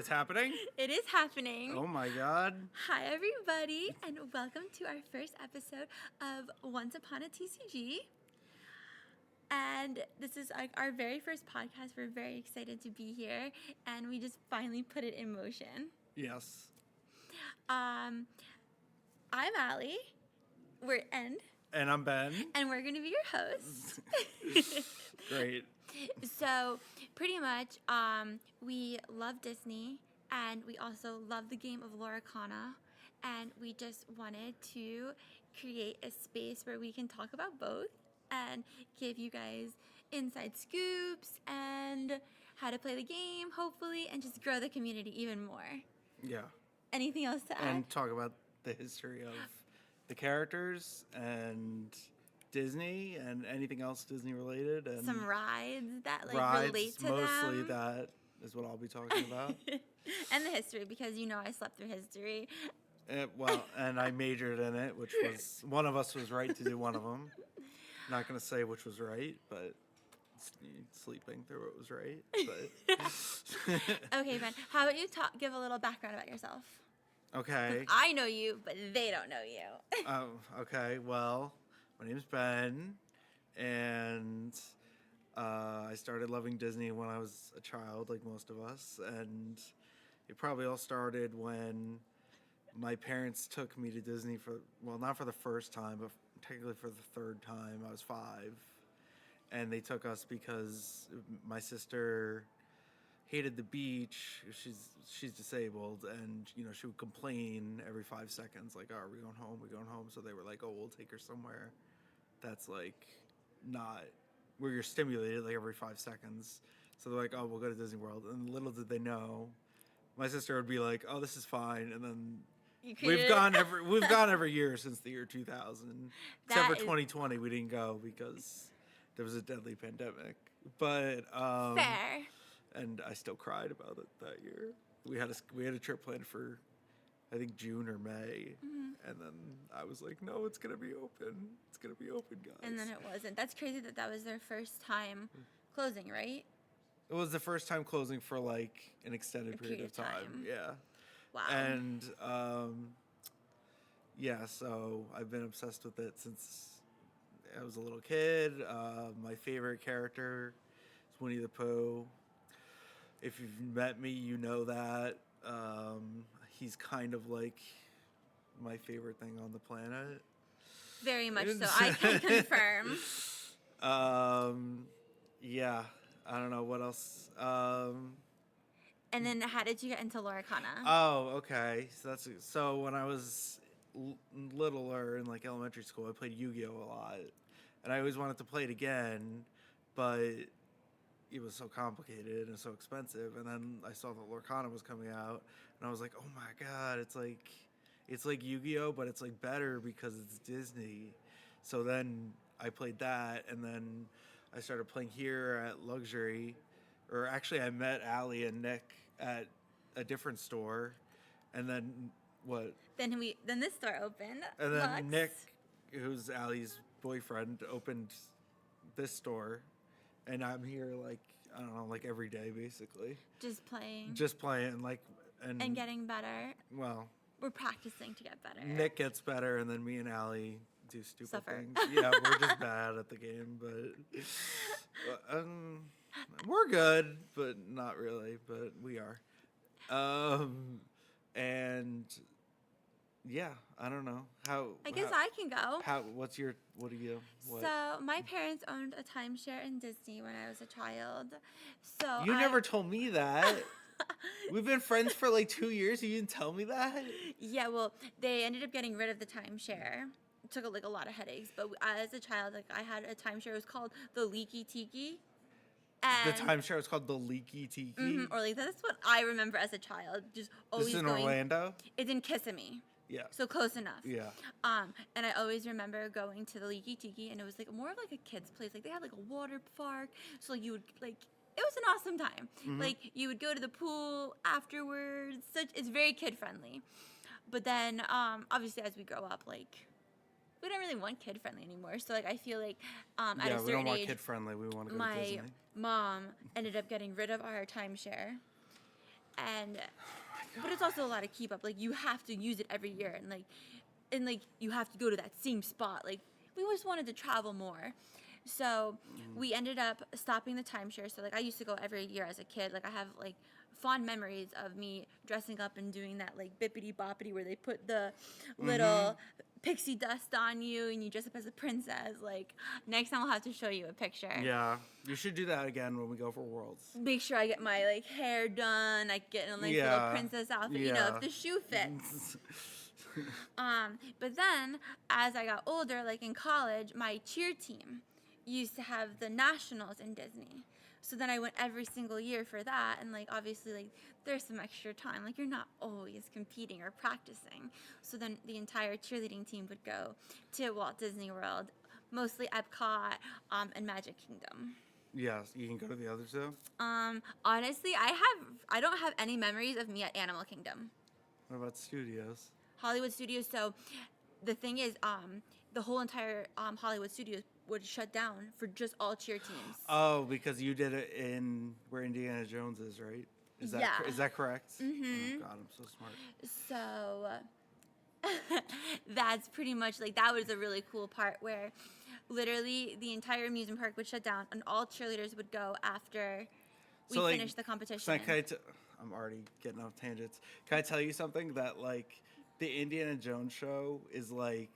It's happening? It is happening. Oh my god. Hi, everybody, and welcome to our first episode of Once Upon a TCG. And this is our very first podcast. We're very excited to be here, and we just finally put it in motion. Yes. I'm Allie. And I'm Ben. And we're going to be your hosts. Great. So, pretty much, we love Disney, and we also love the game of Loricana, and we just wanted to create a space where we can talk about both and give you guys inside scoops and how to play the game, hopefully, and just grow the community even more. Yeah. Anything else to add? And talk about the history of the characters and Disney and anything else Disney related. And some rides that relate to mostly them. That is what I'll be talking about. And the history, because I slept through history. And I majored in it, which was, one of us was right to do one of them. Not going to say which was right, but sleeping through it was right. But Okay, Ben, how about you give a little background about yourself? Okay. I know you, but they don't know you. Oh, okay. Well, my name's Ben, and I started loving Disney when I was a child, like most of us. And it probably all started when my parents took me to Disney not for the first time, but technically for the third time. I was 5. And they took us because my sister hated the beach. She's disabled, and she would complain every 5 seconds, like, "Oh, are we going home? We're going home." So they were like, "Oh, we'll take her somewhere that's like not where you're stimulated like every 5 seconds." So they're like, "Oh, we'll go to Disney World." And little did they know, my sister would be like, "Oh, this is fine," and then we've gone every year since the year 2000, except for 2020 we didn't go because there was a deadly pandemic. But Fair. And I still cried about it that year. We had a trip planned for, I think, June or May, and then I was like, "No, it's gonna be open. It's gonna be open, guys." And then it wasn't. That's crazy that was their first time closing, right? It was the first time closing for like an extended period of time. Yeah. Wow. And so I've been obsessed with it since I was a little kid. My favorite character is Winnie the Pooh. If you've met me, you know that. He's kind of like my favorite thing on the planet. Very much so. I can confirm. Yeah. I don't know what else. And then how did you get into Loricana? Oh, okay. So when I was littler in like elementary school, I played Yu-Gi-Oh a lot, and I always wanted to play it again, but it was so complicated and so expensive. And then I saw that Lorcana was coming out, and I was like, "Oh my god, it's like Yu-Gi-Oh, but it's like better because it's Disney." So then I played that, and then I started playing here at Luxury, or actually I met Allie and Nick at a different store, and then what? Then this store opened. And then Lux. Nick, who's Allie's boyfriend, opened this store. And I'm here, like, I don't know, like every day, basically. Just playing, and getting better. Well, we're practicing to get better. Nick gets better, and then me and Allie do stupid Suffer. things. Yeah, we're just bad at the game, but we're good, but not really. But we are. And yeah, I don't know I guess I can go. What do you? What? So my parents owned a timeshare in Disney when I was a child. So You never told me that. We've been friends for like 2 years. You didn't tell me that. Yeah, well, they ended up getting rid of the timeshare. It took a lot of headaches. But as a child, I had a timeshare. It was called the Leaky Tiki. The timeshare was called the Leaky Tiki. Mm-hmm, or that's what I remember as a child. Just always This is in going. Orlando. It's in Kissimmee. Yeah. So close enough. Yeah. And I always remember going to the Leaky Tiki, and it was like more of like a kid's place. Like they had like a water park, so you would it was an awesome time. Mm-hmm. Like you would go to the pool afterwards. It's very kid friendly. But then obviously as we grow up, we don't really want kid friendly anymore. So I feel like at a certain age, we don't want kid friendly. We want to go to Disney. My mom ended up getting rid of our timeshare. and but it's also a lot of keep up. Like you have to use it every year, and like you have to go to that same spot. Like we just wanted to travel more. So we ended up stopping the timeshare. So like I used to go every year as a kid. Like I have like fond memories of me dressing up and doing that like bippity boppity where they put the little pixie dust on you and you dress up as a princess. Like next time I'll have to show you a picture. Yeah, you should do that again when we go for Worlds. Make sure I get my like hair done. I get in a nice little princess outfit. You know, if the shoe fits. But then as I got older, like in college, my cheer team used to have the nationals in Disney. So then I went every single year for that, and like obviously like there's some extra time. Like you're not always competing or practicing. So then the entire cheerleading team would go to Walt Disney World, mostly Epcot, and Magic Kingdom. Yes, you can go to the others though. Honestly, I don't have any memories of me at Animal Kingdom. What about studios? Hollywood Studios. So the thing is, the whole entire Hollywood Studios would shut down for just all cheer teams. Oh, because you did it in where Indiana Jones is, right? Is that correct? Mm-hmm. Oh God, I'm so smart. So that's pretty much like that was a really cool part where literally the entire amusement park would shut down and all cheerleaders would go after we finished the competition. So I'm already getting off tangents. Can I tell you something that like the Indiana Jones show is like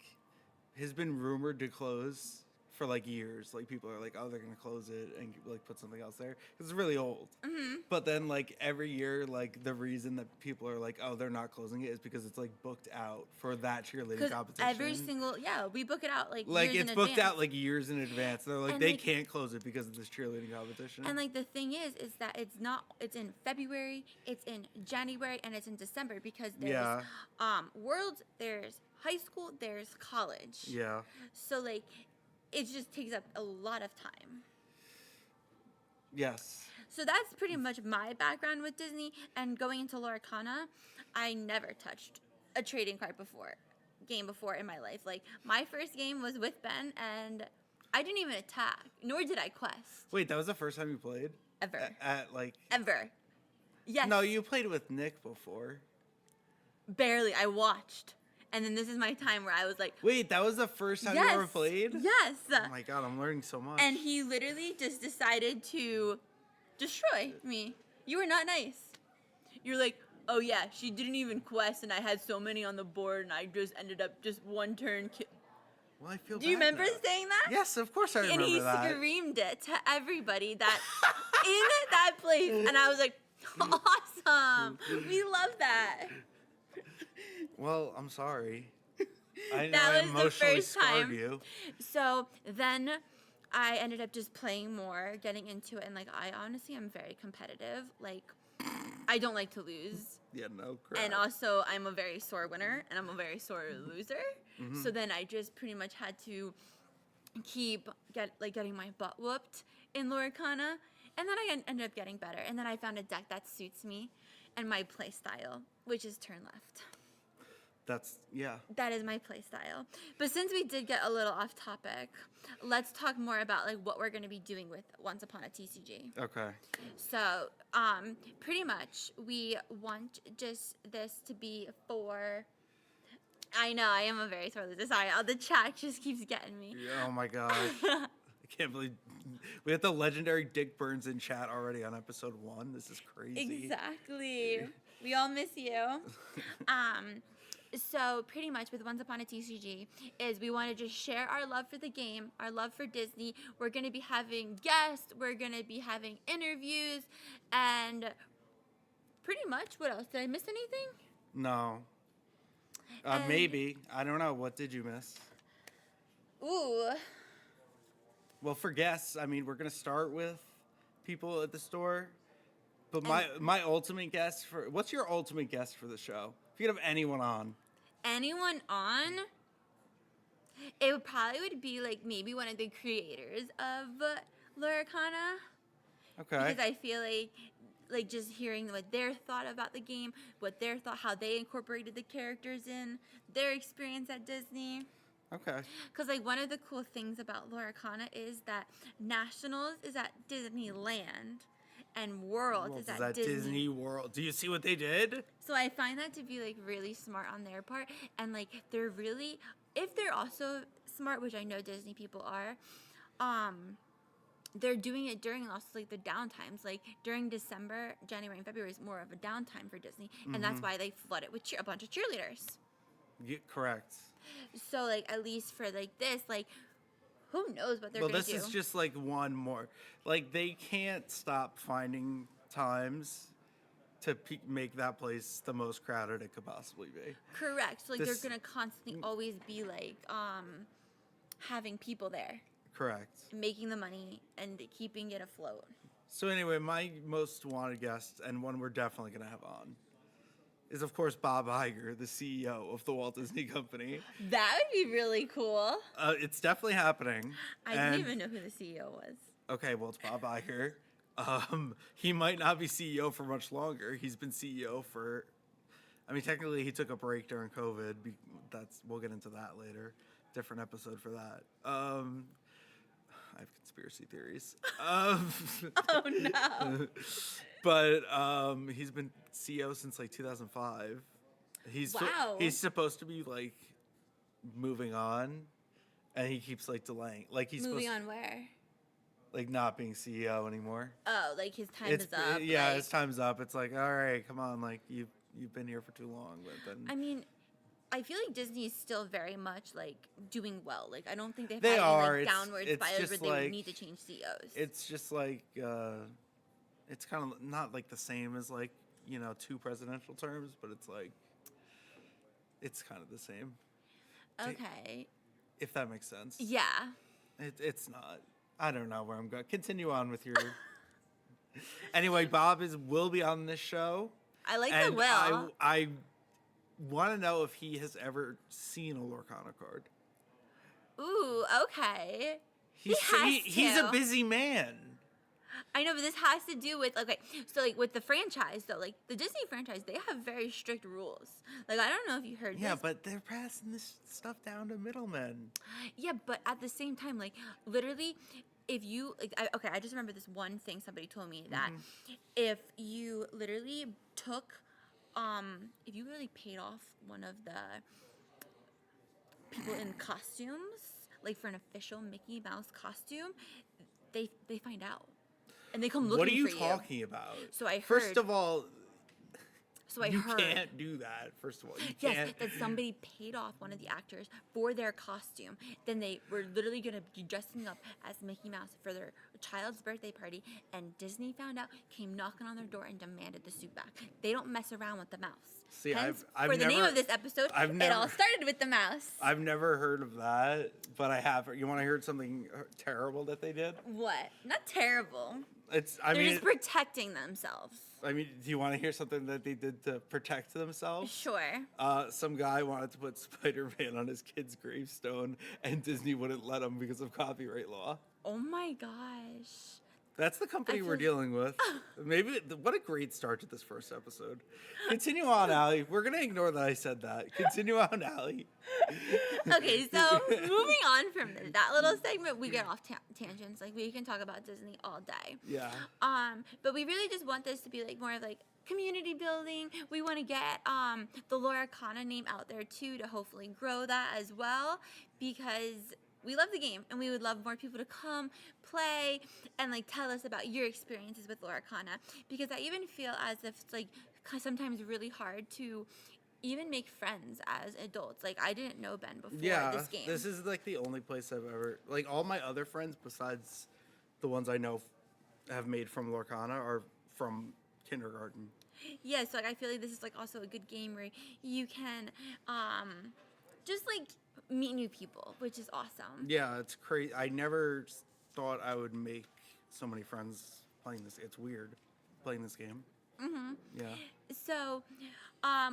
has been rumored to close for like years. Like people are like, oh, they're gonna close it and like put something else there. It's really old. Mm-hmm. But then like every year, like the reason that people are like, oh, they're not closing it is because it's like booked out for that cheerleading competition. Every single we book it out like years it's in booked advance. out like years in advance. They're like they can't close it because of this cheerleading competition. And like the thing is that it's in February, it's in January, and it's in December because there's Worlds, there's high school, there's college. Yeah. So like it just takes up a lot of time. Yes. So that's pretty much my background with Disney. And going into Lorcana, I never touched a trading card game before in my life. Like my first game was with Ben, and I didn't even attack, nor did I quest. Wait, that was the first time you played? Ever. Ever. Yes. No, you played with Nick before. Barely. I watched. And then this is my time where I was like... Wait, that was the first time you ever played? Yes. Oh my God, I'm learning so much. And he literally just decided to destroy me. You were not nice. You're like, oh yeah, she didn't even quest and I had so many on the board and I just ended up just one turn... Well, I feel Do you remember now. saying that? Yes, of course I remember that. And he screamed it to everybody that in that place. And I was like, awesome. We love that. Well, I'm sorry. I That was the first scarred time. You. So then I ended up just playing more, getting into it, and like I honestly am very competitive. Like I don't like to lose. Yeah, no crap. And also I'm a very sore winner and I'm a very sore loser. Mm-hmm. So then I just pretty much had to keep getting my butt whooped in Lorcana. And then I ended up getting better. And then I found a deck that suits me and my play style, which is turn left. That is my play style. But since we did get a little off topic, let's talk more about like what we're going to be doing with Once Upon a TCG. Okay. So, pretty much we want just this to be for... I know, I am a very sore loser. Sorry, the chat just keeps getting me. Oh my God. I can't believe we have the legendary Dick Burns in chat already on episode 1. This is crazy. Exactly. We all miss you. So pretty much with Once Upon a TCG is we want to just share our love for the game, our love for Disney. We're going to be having guests. We're going to be having interviews. And pretty much, what else? Did I miss anything? No. Maybe. I don't know. What did you miss? Ooh. Well, for guests, I mean, we're going to start with people at the store. But my ultimate guest for... What's your ultimate guest for the show? If you could have anyone on. Anyone on? It would be like maybe one of the creators of Lorcana. Okay. Because I feel like just hearing what their thought about the game, how they incorporated the characters in their experience at Disney. Okay. Because like one of the cool things about Lorcana is that Nationals is at Disneyland. and World is at Disney World. Do you see what they did? So I find that to be like really smart on their part, and like they're really, if they're also smart, which I know Disney people are, they're doing it during also like the downtimes. Like during December, January, and February is more of a downtime for Disney, and that's why they flood it with a bunch of cheerleaders. Yeah, correct. So like at least for like this, like who knows what they're gonna do? Well, this is just like one more. Like they can't stop finding times to make that place the most crowded it could possibly be. Correct. So like they're gonna constantly always be like having people there. Correct. Making the money and keeping it afloat. So anyway, my most wanted guest, and one we're definitely going to have on, is of course Bob Iger, the CEO of the Walt Disney Company. That would be really cool. It's definitely happening. I didn't even know who the CEO was. Okay, well, it's Bob Iger. He might not be CEO for much longer. He's been CEO for, I mean, technically he took a break during COVID. We'll get into that later. Different episode for that. I have conspiracy theories. Oh no! But he's been CEO since like 2005. Wow. He's supposed to be like moving on, and he keeps like delaying. Like he's moving on where? Like not being CEO anymore. Oh, like his time is up. Yeah, like... his time's up. It's like, all right, come on, like you've been here for too long. But then I mean, I feel like Disney is still very much like doing well. Like I don't think they've had any like downward spirals where they would need to change CEOs. It's just like it's kind of not like the same as like 2 presidential terms, but it's like it's kind of the same. Okay. If that makes sense. Yeah. It's not. I don't know where I'm going. Continue on with your. Anyway, Bob will be on this show. I like the will. I want to know if he has ever seen a Lorcana card. Ooh, okay. He's a busy man. I know, but this has to do with so like with the franchise though, like the Disney franchise, they have very strict rules. Like I don't know if you heard. Yeah, this. but they're passing this stuff down to middlemen. Yeah, but at the same time, like literally, if you I just remember this one thing somebody told me that if you literally took, if you really paid off one of the people in costumes, like for an official Mickey Mouse costume, they find out. And they come looking for you. What are you talking about? So I heard. First of all, you can't do that. First of all, you yes, can't. that somebody paid off one of the actors for their costume. Then they were literally going to be dressing up as Mickey Mouse for their child's birthday party. And Disney found out, came knocking on their door, and demanded the suit back. They don't mess around with the mouse. See, Hence, I've for the never, name of this episode, it all started with the mouse. I've never heard of that, but I have. You want to hear something terrible that they did? What? Not terrible. They're just protecting themselves. I mean, do you want to hear something that they did to protect themselves? Sure. Some guy wanted to put Spider-Man on his kid's gravestone, and Disney wouldn't let him because of copyright law. Oh my gosh. That's the company we're dealing with. Maybe what a great start to this first episode. Continue on, Allie. We're gonna ignore that I said that. Continue on, Allie. Okay, so moving on from that little segment, we get off tangents. Like we can talk about Disney all day. Yeah. But we really just want this to be like more of like community building. We want to get the Lorcana name out there too to hopefully grow that as well, because we love the game and we would love more people to come play and like tell us about your experiences with Lorcana, because I even feel as if it's like sometimes really hard to even make friends as adults. Like I didn't know Ben before this game. This is like the only place I've ever, like all my other friends besides the ones I know have made from Lorcana are from kindergarten. Yeah, so like I feel like this is like also a good game where you can just like meet new people, which is awesome. Yeah, it's crazy. I never thought I would make so many friends playing this. It's weird playing this game. Yeah. So,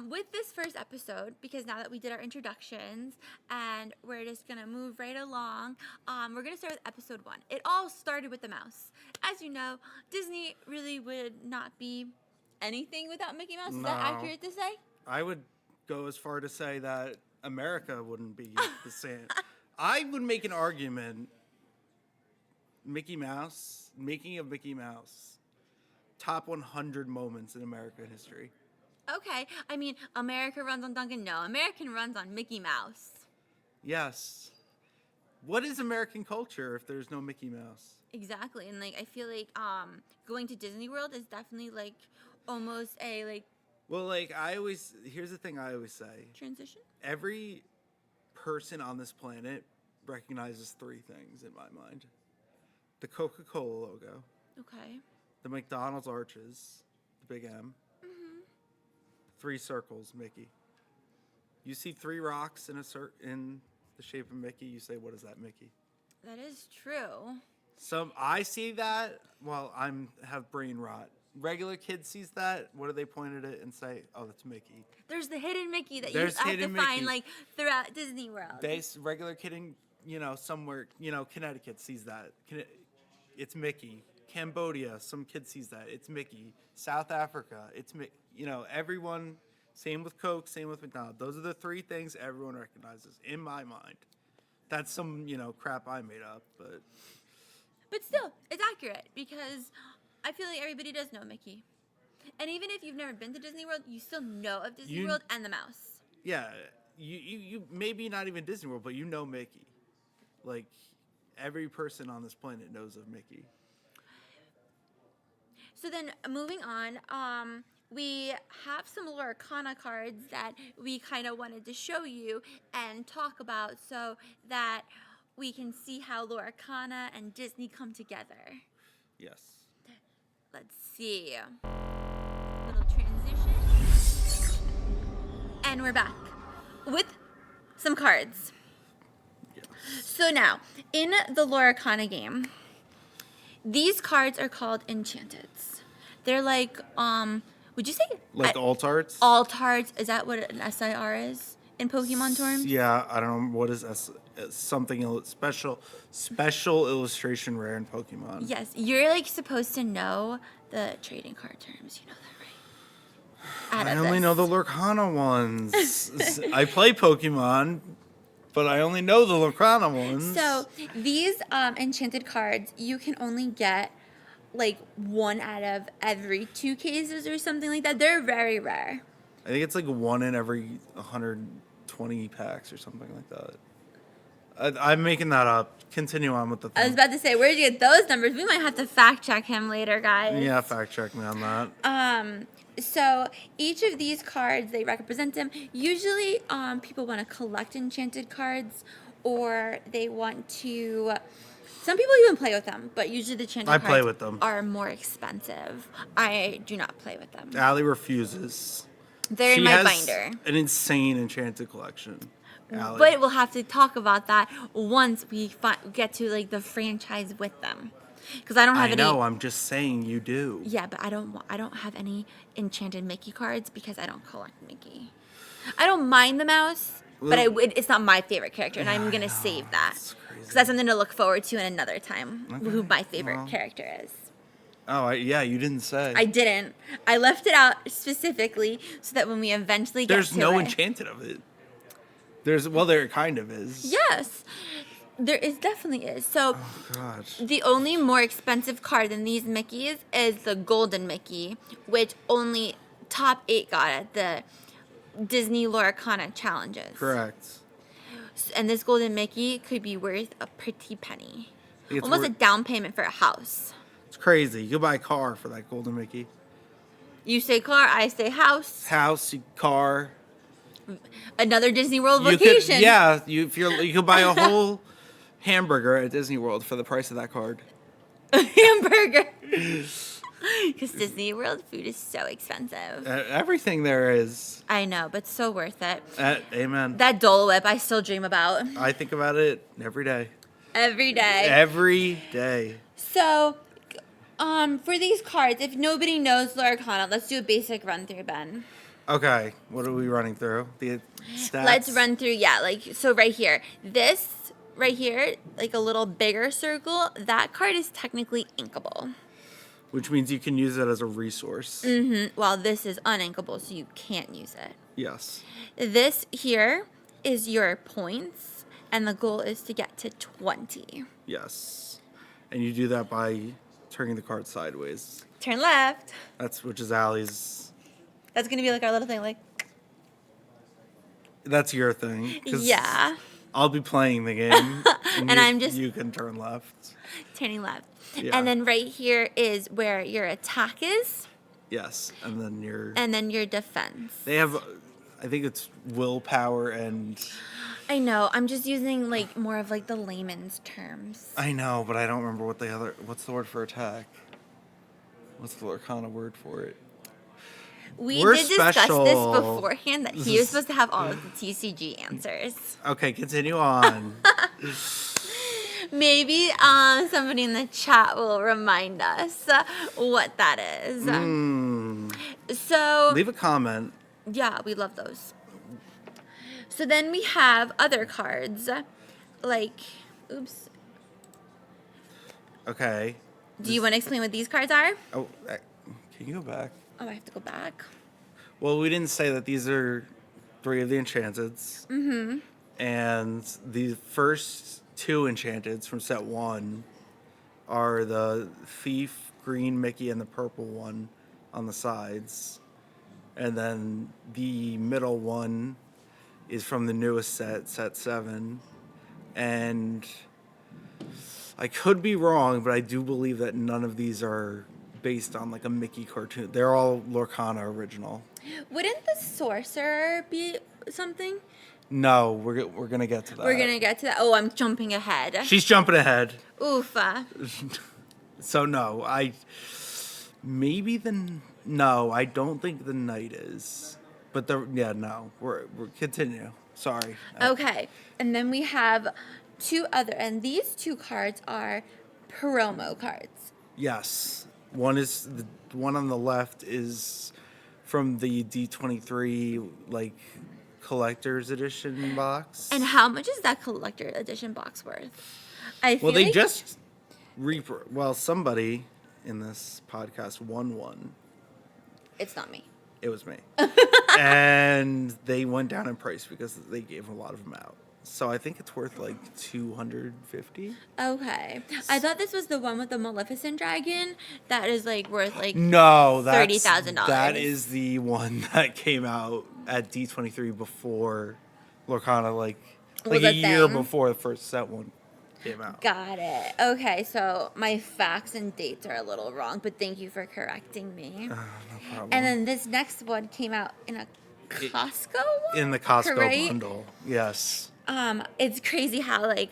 with this first episode, because now that we did our introductions and we're just gonna move right along, we're gonna start with episode 1. It all started with the mouse. As you know, Disney really would not be anything without Mickey Mouse. Is that accurate to say? I would go as far to say that America wouldn't be the same. I would make an argument, Mickey Mouse, making of Mickey Mouse, top 100 moments in American history. Okay. I mean, America runs on Duncan. No, American runs on Mickey Mouse. Yes. What is American culture if there's no Mickey Mouse? Exactly. And like I feel like going to Disney World is definitely like almost a like Well, here's the thing I always say. transition. Every person on this planet recognizes three things in my mind. The Coca-Cola logo, Okay. the McDonald's arches, the big M, three circles, Mickey. You see three rocks in the shape of Mickey, you say, what is that, Mickey? That is true. I see that. Well, have brain rot. Regular kid sees that. What do they point at it and say? Oh, that's Mickey. There's the hidden Mickey that There's you have to hidden find Mickey. like throughout Disney World. Regular kid in somewhere Connecticut sees that. It's Mickey. Cambodia, some kid sees that. It's Mickey. South Africa, it's everyone. Same with Coke. Same with McDonald's. Those are the three things everyone recognizes in my mind. That's some crap I made up, but. But still, it's accurate because I feel like everybody does know Mickey. And even if you've never been to Disney World, you still know of Disney World and the mouse. Yeah, you maybe not even Disney World, but you know Mickey. Like, every person on this planet knows of Mickey. So then, moving on, we have some Lorcana cards that we kind of wanted to show you and talk about so that we can see how Lorcana and Disney come together. Yes. Let's see. Little transition. And we're back with some cards. Yes. So now, in the Lorcana game, these cards are called Enchanteds. They're like, would you say? Like alt arts? Alt arts. Is that what an SIR is in Pokemon terms? Yeah, I don't know. What is something special illustration rare in Pokemon? Yes, you're like supposed to know the trading card terms. You know that, right? I only know the Lorcana ones. I play Pokemon, but I only know the Lorcana ones. So these enchanted cards, you can only get like one out of every 2 cases or something like that. They're very rare. I think it's like one in every 120 packs or something like that. I'm making that up. Continue on with the thing. I was about to say, where'd you get those numbers? We might have to fact check him later, guys. Yeah, fact check me on that. So each of these cards, they represent them. Usually, people want to collect enchanted cards, or they want to. Some people even play with them, but usually the enchanted cards play with them. Are more expensive. I do not play with them. Allie refuses. They're in my binder. An insane enchanted collection. Allie. But we'll have to talk about that once we get to like the franchise with them, because I don't have any. I know. I'm just saying you do. Yeah, but I don't have any enchanted Mickey cards because I don't collect Mickey. I don't mind the mouse, but it's not my favorite character, and I'm gonna save that because that's something to look forward to in another time. Okay. Who my favorite character is. Oh, yeah, you didn't say. I didn't. I left it out specifically so that when we eventually get to it. There's no enchanted of it. There kind of is. Yes. There definitely is. So, Oh, gosh. the only more expensive card than these Mickeys is the Golden Mickey, which only top 8 got at the Disney Lorcana challenges. Correct. And this Golden Mickey could be worth a pretty penny. It's Almost a down payment for a house. It's crazy. You could buy a car for that Golden Mickey. You say car, I say house. House, car. Another Disney World vacation. You could buy a whole hamburger at Disney World for the price of that card. Hamburger. Because Disney World food is so expensive. Everything there is. I know, but so worth it. Amen. That Dole Whip I still dream about. I think about it every day. Every day. Every day. So, for these cards, if nobody knows Lorcana, let's do a basic run through, Ben. Okay, what are we running through? The stats? Let's run through, so right here. This right here, like a little bigger circle, that card is technically inkable. Which means you can use it as a resource. Mm-hmm. Well, this is uninkable, so you can't use it. Yes. This here is your points, and the goal is to get to 20. Yes. And you do that by turning the card sideways. Turn left. Which is Allie's. That's gonna be like our little thing, like. That's your thing. 'Cause Yeah. I'll be playing the game, And I'm just you can turn left. turning left. Yeah. And then right here is where your attack is, Yes, and then and then your defense. they have, I think it's willpower and. I know. I'm just using like more of like the layman's terms. I know, but I don't remember what's the word for attack? What's the Lorcana word for it? We We're did discuss special. this beforehand that he was This is- supposed to have all of the TCG answers. Okay, continue on. Maybe somebody in the chat will remind us what that is. So Leave a comment. yeah, we love those. So then we have other cards, like, oops. Okay. Do you want to explain what these cards are? Oh, can you go back? Oh, I have to go back. Well, we didn't say that these are 3 of the Enchanteds. Mm-hmm. And the first 2 Enchanteds from set 1 are the Thief, Green Mickey, and the purple one on the sides. And then the middle one is from the newest set 7. And I could be wrong, but I do believe that none of these are based on like a Mickey cartoon. They're all Lorcana original. Wouldn't the sorcerer be something? No, we're gonna get to that. We're gonna get to that. Oh, I'm jumping ahead. She's jumping ahead. Oof. So no, no, I don't think the knight is. But we're continue. Sorry. Okay, and then we have 2 other, and these 2 cards are promo cards. Yes. One is the one on the left is from the D23 like collector's edition box. And how much is that collector edition box worth? I feel Well, they like just somebody in this podcast won one. it's not me. It was me. And they went down in price because they gave a lot of them out. So I think it's worth like $250. Okay, I thought this was the one with the Maleficent dragon that is like worth like No, that's $30,000. That is the one that came out at D23 before Lorcana, like Was a a year thing? before the first set one came out. Got it. Okay, so my facts and dates are a little wrong, but thank you for correcting me. No problem. And then this next one came out in a Costco one? In the Costco right? bundle, yes. It's crazy how like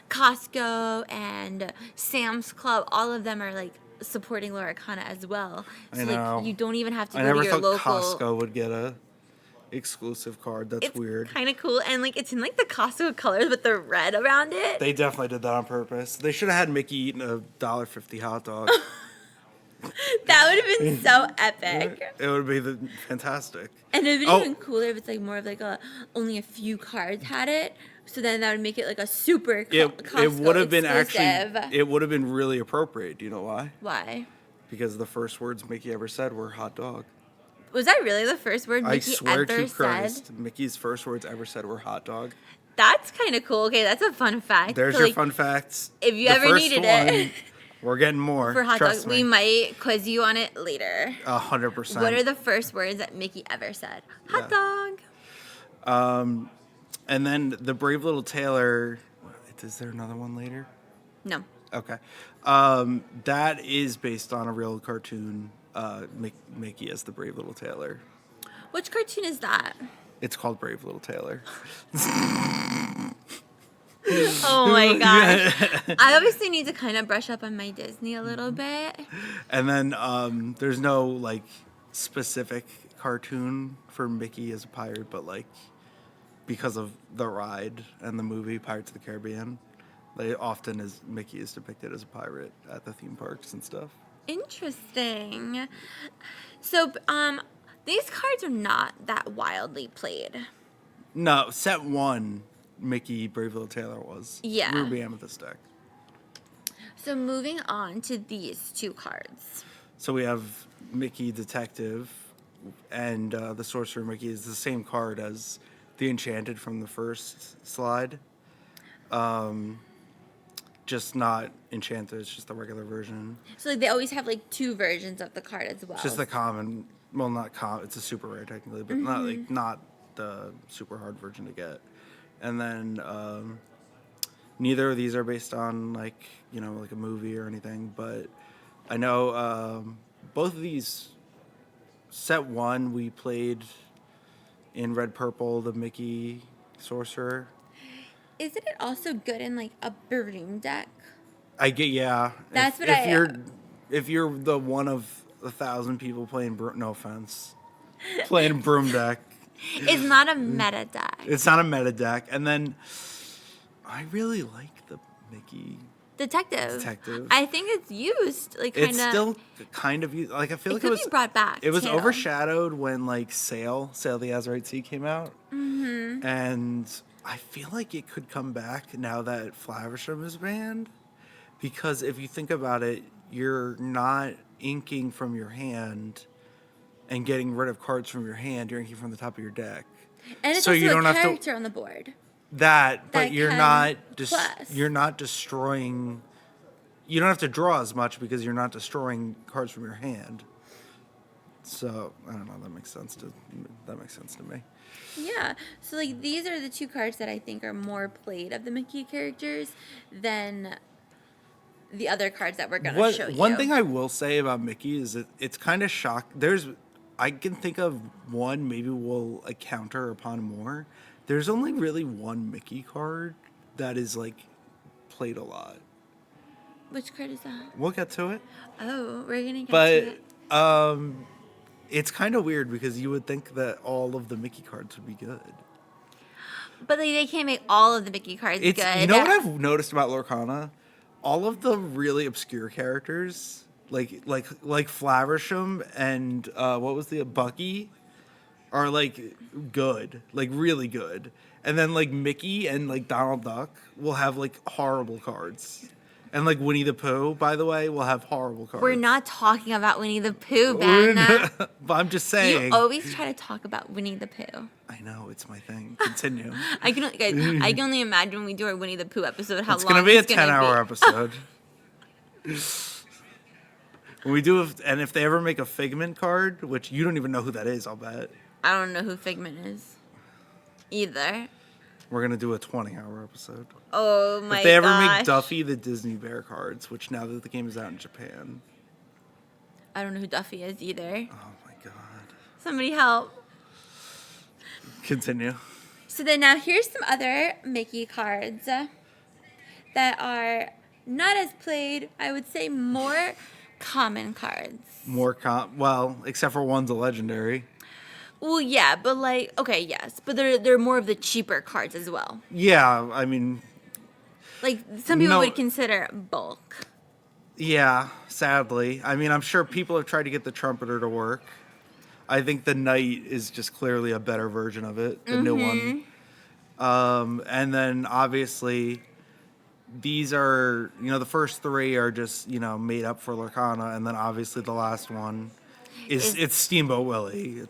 Costco and Sam's Club, all of them are like supporting Lorcana as well. So I know. like you don't even have to I go never to your thought local. Costco would get a exclusive card. That's It's weird. kind of cool, and like it's in like the Costco colors with the red around it. They definitely did that on purpose. They should have had Mickey eating a $1.50 hot dog. That would have been so epic. It would be fantastic. And it would Oh. be even cooler if it's like more of like only a few cards had it. So then that would make it like a super Costco It would have been exclusive. it would have been really appropriate. Do you know why? Why? Because the first words Mickey ever said were hot dog. Was that really the first word I Mickey swear ever to said? Christ, Mickey's first words ever said were hot dog. That's kind of cool. Okay, that's a fun fact. There's So, your like, fun facts. if you The ever first needed one, it we're getting more. for hot Trust dog, me. we might quiz you on it later. 100%. What are the first words that Mickey ever said? Hot Yeah. dog. And then the Brave Little Tailor. Is there another one later? No. Okay. That is based on a real cartoon. Mickey as the Brave Little Tailor. Which cartoon is that? It's called Brave Little Tailor. Oh my gosh. I obviously need to kind of brush up on my Disney a little bit. And then there's no like specific cartoon for Mickey as a pirate, but like because of the ride and the movie Pirates of the Caribbean, often Mickey is depicted as a pirate at the theme parks and stuff. Interesting. So, these cards are not that wildly played. No, set 1, Mickey Brave Little Tailor was. Yeah. Ruby Amethyst deck. So moving on to these 2 cards. So we have Mickey Detective, and the Sorcerer Mickey is the same card as the Enchanted from the first slide. just not Enchanted. It's just the regular version. So like they always have like 2 versions of the card as well. It's just the common. Well, not common. It's a super rare technically, but not the super hard version to get. And then neither of these are based on like like a movie or anything. But I know both of these. Set 1 we played in Red Purple, the Mickey Sorcerer. Isn't it also good in like a broom deck? I get That's if you're the one of 1,000 people playing no offense, playing broom deck. It's not a meta deck. It's not a meta deck. And then I really like the Mickey Detective. I think it's used like kind of. It's still kind of used. Like I feel like it was brought back. It was overshadowed when like Sail the Azurite Sea came out, and I feel like it could come back now that Flaversham is banned, because if you think about it, you're not inking from your hand and getting rid of cards from your hand. You're inking from the top of your deck, and it's so also you don't a have character on the board. But you're not destroying. You don't have to draw as much because you're not destroying cards from your hand. So I don't know. That makes sense to me. Yeah. So like these are the 2 cards that I think are more played of the Mickey characters than the other cards that we're gonna show you. One thing I will say about Mickey is that it's kind of I can think of one. Maybe we'll counter upon more. There's only really one Mickey card that is like played a lot. Which card is that? We'll get to it. Oh, we're gonna get to it. But it's kind of weird because you would think that all of the Mickey cards would be good. But like, they can't make all of the Mickey cards good. You know what I've noticed about Lorcana? All of the really obscure characters, like Flaversham and what was the Bucky, are like good, like really good. And then like Mickey and like Donald Duck will have like horrible cards. And like Winnie the Pooh, by the way, will have horrible cards. We're not talking about Winnie the Pooh, Ben. But I'm just saying. You always try to talk about Winnie the Pooh. I know, it's my thing. Continue. I can only imagine when we do our Winnie the Pooh episode how it's long be it's going to be. It's going to be a 10-hour episode. When we do, and if they ever make a Figment card, which you don't even know who that is, I'll bet. I don't know who Figment is either. We're going to do a 20-hour episode. Oh my gosh. If they ever make Duffy the Disney Bear cards, which now that the game is out in Japan. I don't know who Duffy is either. Oh my god. Somebody help. Continue. So then now here's some other Mickey cards that are not as played, I would say more common cards. Well, except for one's a legendary. Well, yeah, but like, okay, yes, but they're more of the cheaper cards as well. Yeah, I mean, like some people would consider bulk. Yeah, sadly. I mean, I'm sure people have tried to get the Trumpeter to work. I think the Knight is just clearly a better version of it, the new one. And then obviously these are, the first 3 are just, made up for Lorcana, and then obviously the last one it's Steamboat Willie.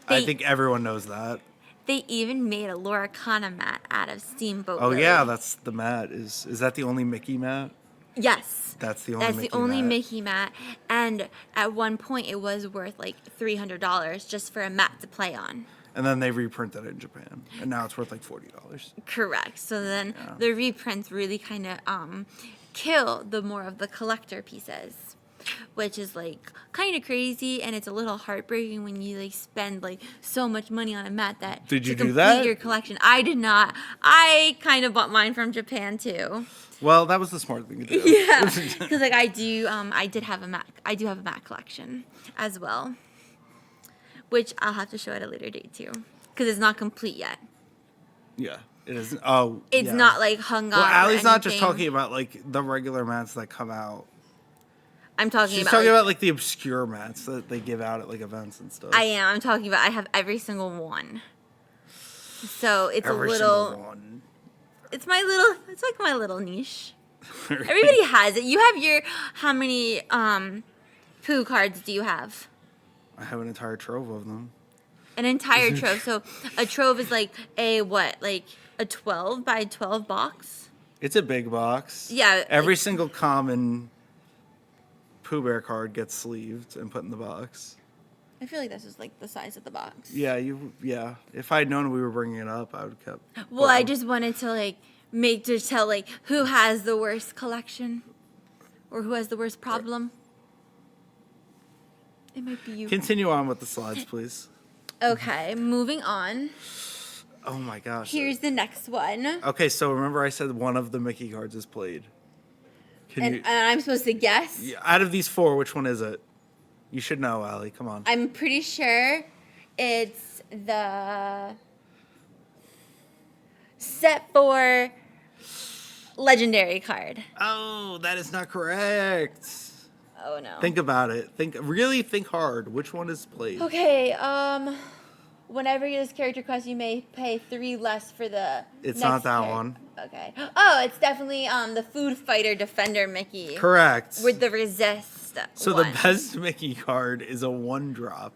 I think everyone knows that. They even made a Lorcana mat out of Steamboat Oh Willie. yeah, that's the mat. Is that the only Mickey mat? Yes. That's the only Mickey mat. And at one point it was worth like $300 just for a mat to play on. And then they reprinted it in Japan. And now it's worth like $40. Correct. So then the reprints really kind of kill the more of the collector pieces, which is like kind of crazy, and it's a little heartbreaking when you like spend like so much money on a mat that did you to do complete that? Your collection. I did not. I kind of bought mine from Japan too. Well, that was the smart thing to do. Yeah, because like I did have a mat. I do have a mat collection as well, which I'll have to show at a later date too, because it's not complete yet. Yeah. It isn't. Oh, it's not like hung on. Well, Allie's not just talking about like the regular mats that come out. She's talking about like the obscure mats that they give out at like events and stuff. I am. I'm talking about. I have every single one. So it's every a little. Single one. It's my little. It's like my little niche. Everybody has it. You have your. How many Pooh cards do you have? I have an entire trove of them. An entire trove. So a trove is like a what? Like a 12 by 12 box? It's a big box. Yeah, Every single common Pooh Bear card gets sleeved and put in the box. I feel like this is like the size of the box. Yeah, yeah. If I'd known we were bringing it up, I would have kept. Well, I just wanted to like tell like who has the worst collection, or who has the worst problem. It might be you. Continue on with the slides, please. Okay, moving on. Oh my gosh. Here's the next one. Okay, so remember I said one of the Mickey cards is played. And I'm supposed to guess? Out of these four, which one is it? You should know, Allie. Come on. I'm pretty sure it's the set 4 legendary card. Oh, that is not correct. Oh no. Think about it. Really think hard. Which one is played? Okay, whenever you use character quest, you may pay 3 less for the It's next not that one. Okay. Oh, it's definitely the Food Fighter Defender Mickey. Correct. With the resist. So one. the best Mickey card is a 1-drop.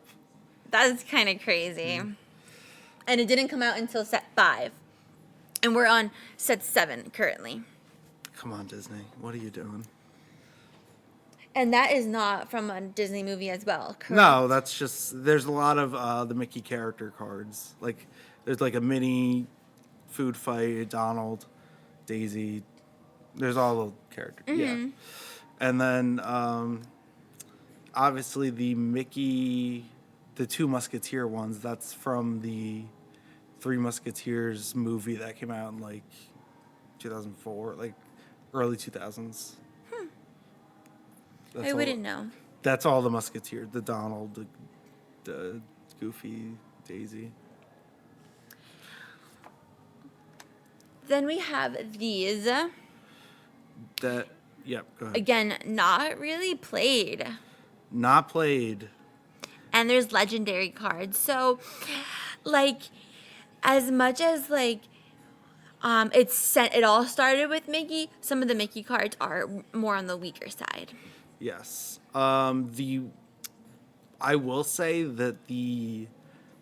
That's kind of crazy. And it didn't come out until set 5. And we're on set 7 currently. Come on, Disney. What are you doing? And that is not from a Disney movie as well, correct? No, that's just, there's a lot of the Mickey character cards. Like, there's like a mini Food Fight, Donald, Daisy. There's all the characters. Mm-hmm. Yeah. And then, obviously, the Mickey, the 2 Musketeer ones, that's from the 3 Musketeers movie that came out in like 2004, like early 2000s. I wouldn't know. That's all the Musketeers, the Donald, the Goofy, Daisy. Then we have these. Yep, go ahead. Again, not really played. Not played. And there's legendary cards. So, like, as much as, like, it all started with Mickey, some of the Mickey cards are more on the weaker side. Yes. I will say that the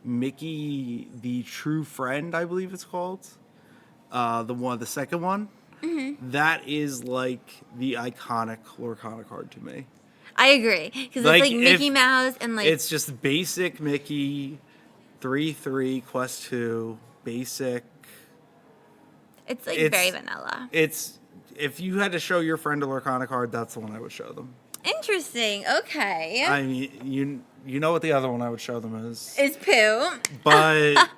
Mickey, the True Friend, I believe it's called, the second one, that is like the iconic Lorcana card to me. I agree, because it's like Mickey Mouse and like it's just basic Mickey, 3/3 Quest 2, basic. It's like very vanilla. It's if you had to show your friend a Lorcana card, that's the one I would show them. Interesting. Okay. I mean, you know what the other one I would show them is. Is Pooh. But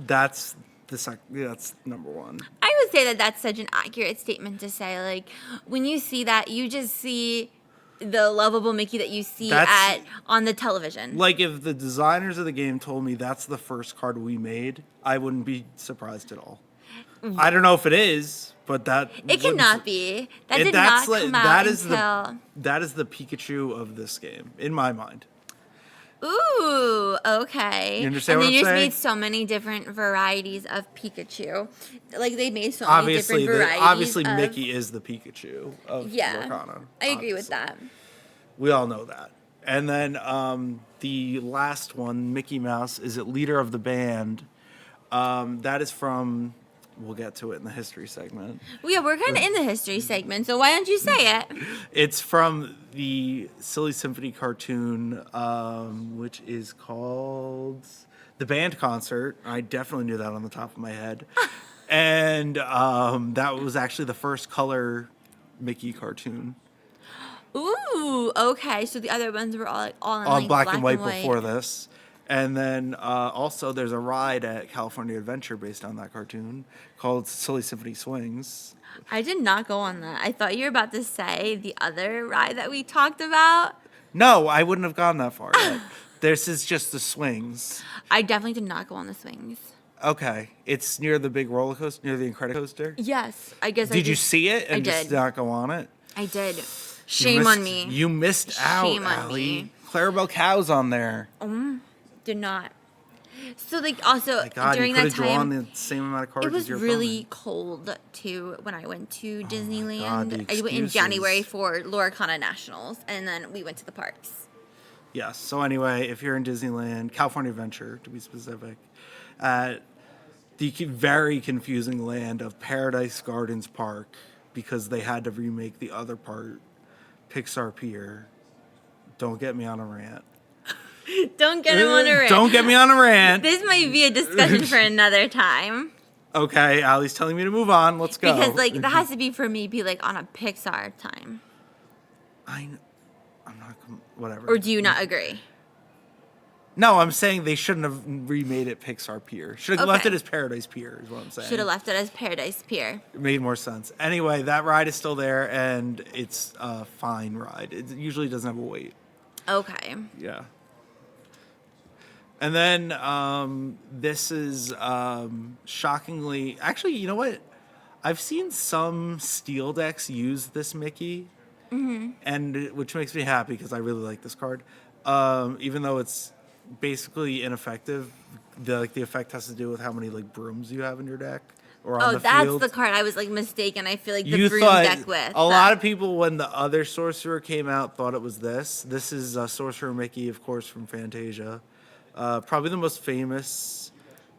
that's that's number 1. I would say that that's such an accurate statement to say. Like, when you see that, you just see the lovable Mickey that you see on the television. Like, if the designers of the game told me that's the first card we made, I wouldn't be surprised at all. I don't know if it is, but it cannot be. That did not come out until... That is the Pikachu of this game, in my mind. Ooh, okay. You understand what I'm saying? And they just made so many different varieties of Pikachu. Like, they made so many different varieties. Obviously, Mickey is the Pikachu of Lorcana. I agree with that. We all know that. And then the last one, Mickey Mouse, is it leader of the band. That is from... We'll get to it in the history segment. Well, yeah, we're kind of in the history segment, so why don't you say it? It's from the Silly Symphony cartoon, which is called The Band Concert. I definitely knew that on the top of my head. And that was actually the first color Mickey cartoon. Ooh, okay. So the other ones were all in like black and white before this. And then also there's a ride at California Adventure based on that cartoon called Silly Symphony Swings. I did not go on that. I thought you were about to say the other ride that we talked about. No, I wouldn't have gone that far yet. This is just the swings. I definitely did not go on the swings. Okay. It's near the big roller coaster, near the Incredicoaster? Yes. I guess Did you see it and just not go on it? I did. Shame on me. You missed out, Shame on Allie. me. Clarabelle Cow's on there. Did not. So, like, also My God, during you that could have drawn time, the same amount of cards it was as your really cold too when I went to Disneyland. God, the I went in excuses. January for Lorcana Nationals, and then we went to the parks. Yes. So anyway, if you're in Disneyland, California Adventure to be specific, at the very confusing land of Paradise Gardens Park because they had to remake the other part, Pixar Pier. Don't get me on a rant. Don't get him on a rant. Don't get me on a rant. This might be a discussion for another time. Okay, Allie's telling me to move on. Let's go. Because like that has to be for me. Be like on a Pixar time. I'm not. Whatever. Or do you not agree? No, I'm saying they shouldn't have remade it Pixar Pier. Should have left Okay. it as Paradise Pier, is what I'm saying. Should have left it as Paradise Pier. It made more sense. Anyway, that ride is still there, and it's a fine ride. It usually doesn't have a wait. Okay. Yeah. And then this is shockingly... Actually, you know what? I've seen some steel decks use this Mickey, and which makes me happy because I really like this card. Even though it's basically ineffective, the effect has to do with how many like brooms you have in your deck or on the that's field. the card I was like mistaken. I feel like the You broom thought deck with. a lot of people when the other sorcerer came out thought it was this. This is Sorcerer Mickey, of course, from Fantasia. Probably the most famous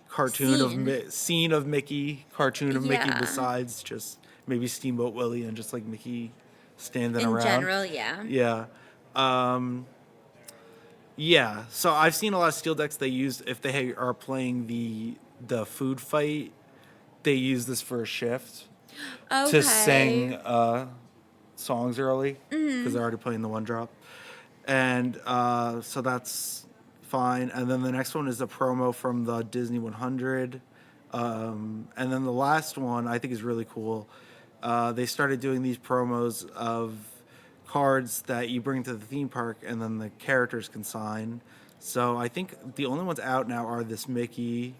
cartoon scene of Mickey, cartoon of Mickey, Yeah. besides just maybe Steamboat Willie and just like Mickey standing in around. general, yeah. Yeah. Yeah. So I've seen a lot of steel decks they use if they are playing the food fight. They use this for a shift Okay. to sing songs early because they're already playing the one drop, and so that's fine. And then the next one is a promo from the Disney 100, and then the last one I think is really cool. They started doing these promos of cards that you bring to the theme park, and then the characters can sign. So I think the only ones out now are this Mickey.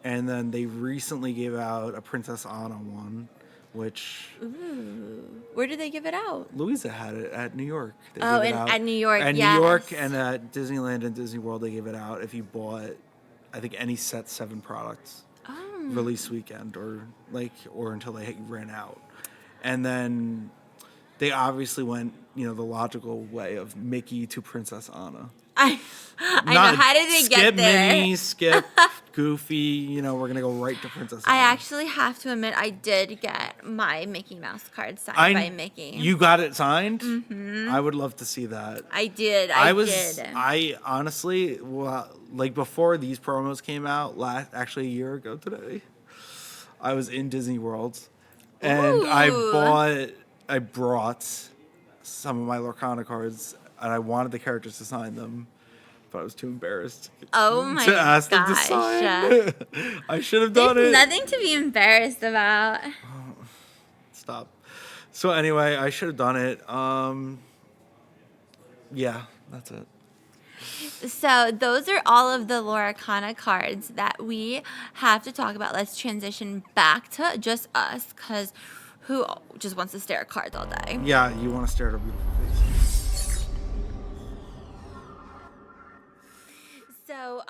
And then they recently gave out a Princess Anna one, which... Ooh. Where did they give it out? Louisa had it at New York. They Oh, gave it out. at New York, At yes. New York and at Disneyland and Disney World, they gave it out if you bought, I think, any set 7 products. Oh. Release weekend or until they ran out. And then they obviously went, the logical way of Mickey to Princess Anna. I know. How did they get there? Skip Minnie, skip Goofy. We're going to go right to Princess Anna. I actually have to admit, I did get my Mickey Mouse card signed by Mickey. You got it signed? Mm-hmm. I would love to see that. I did. I honestly, before these promos came out, actually a year ago today, I was in Disney World, and I brought some of my Lorcana cards, and I wanted the characters to sign them, but I was too embarrassed to ask them to sign. I should have done it. There's nothing to be embarrassed about. Stop. So anyway, I should have done it. Yeah, that's it. So those are all of the Lorcana cards that we have to talk about. Let's transition back to just us, because who just wants to stare at cards all day? Yeah, you want to stare at a beautiful face. So,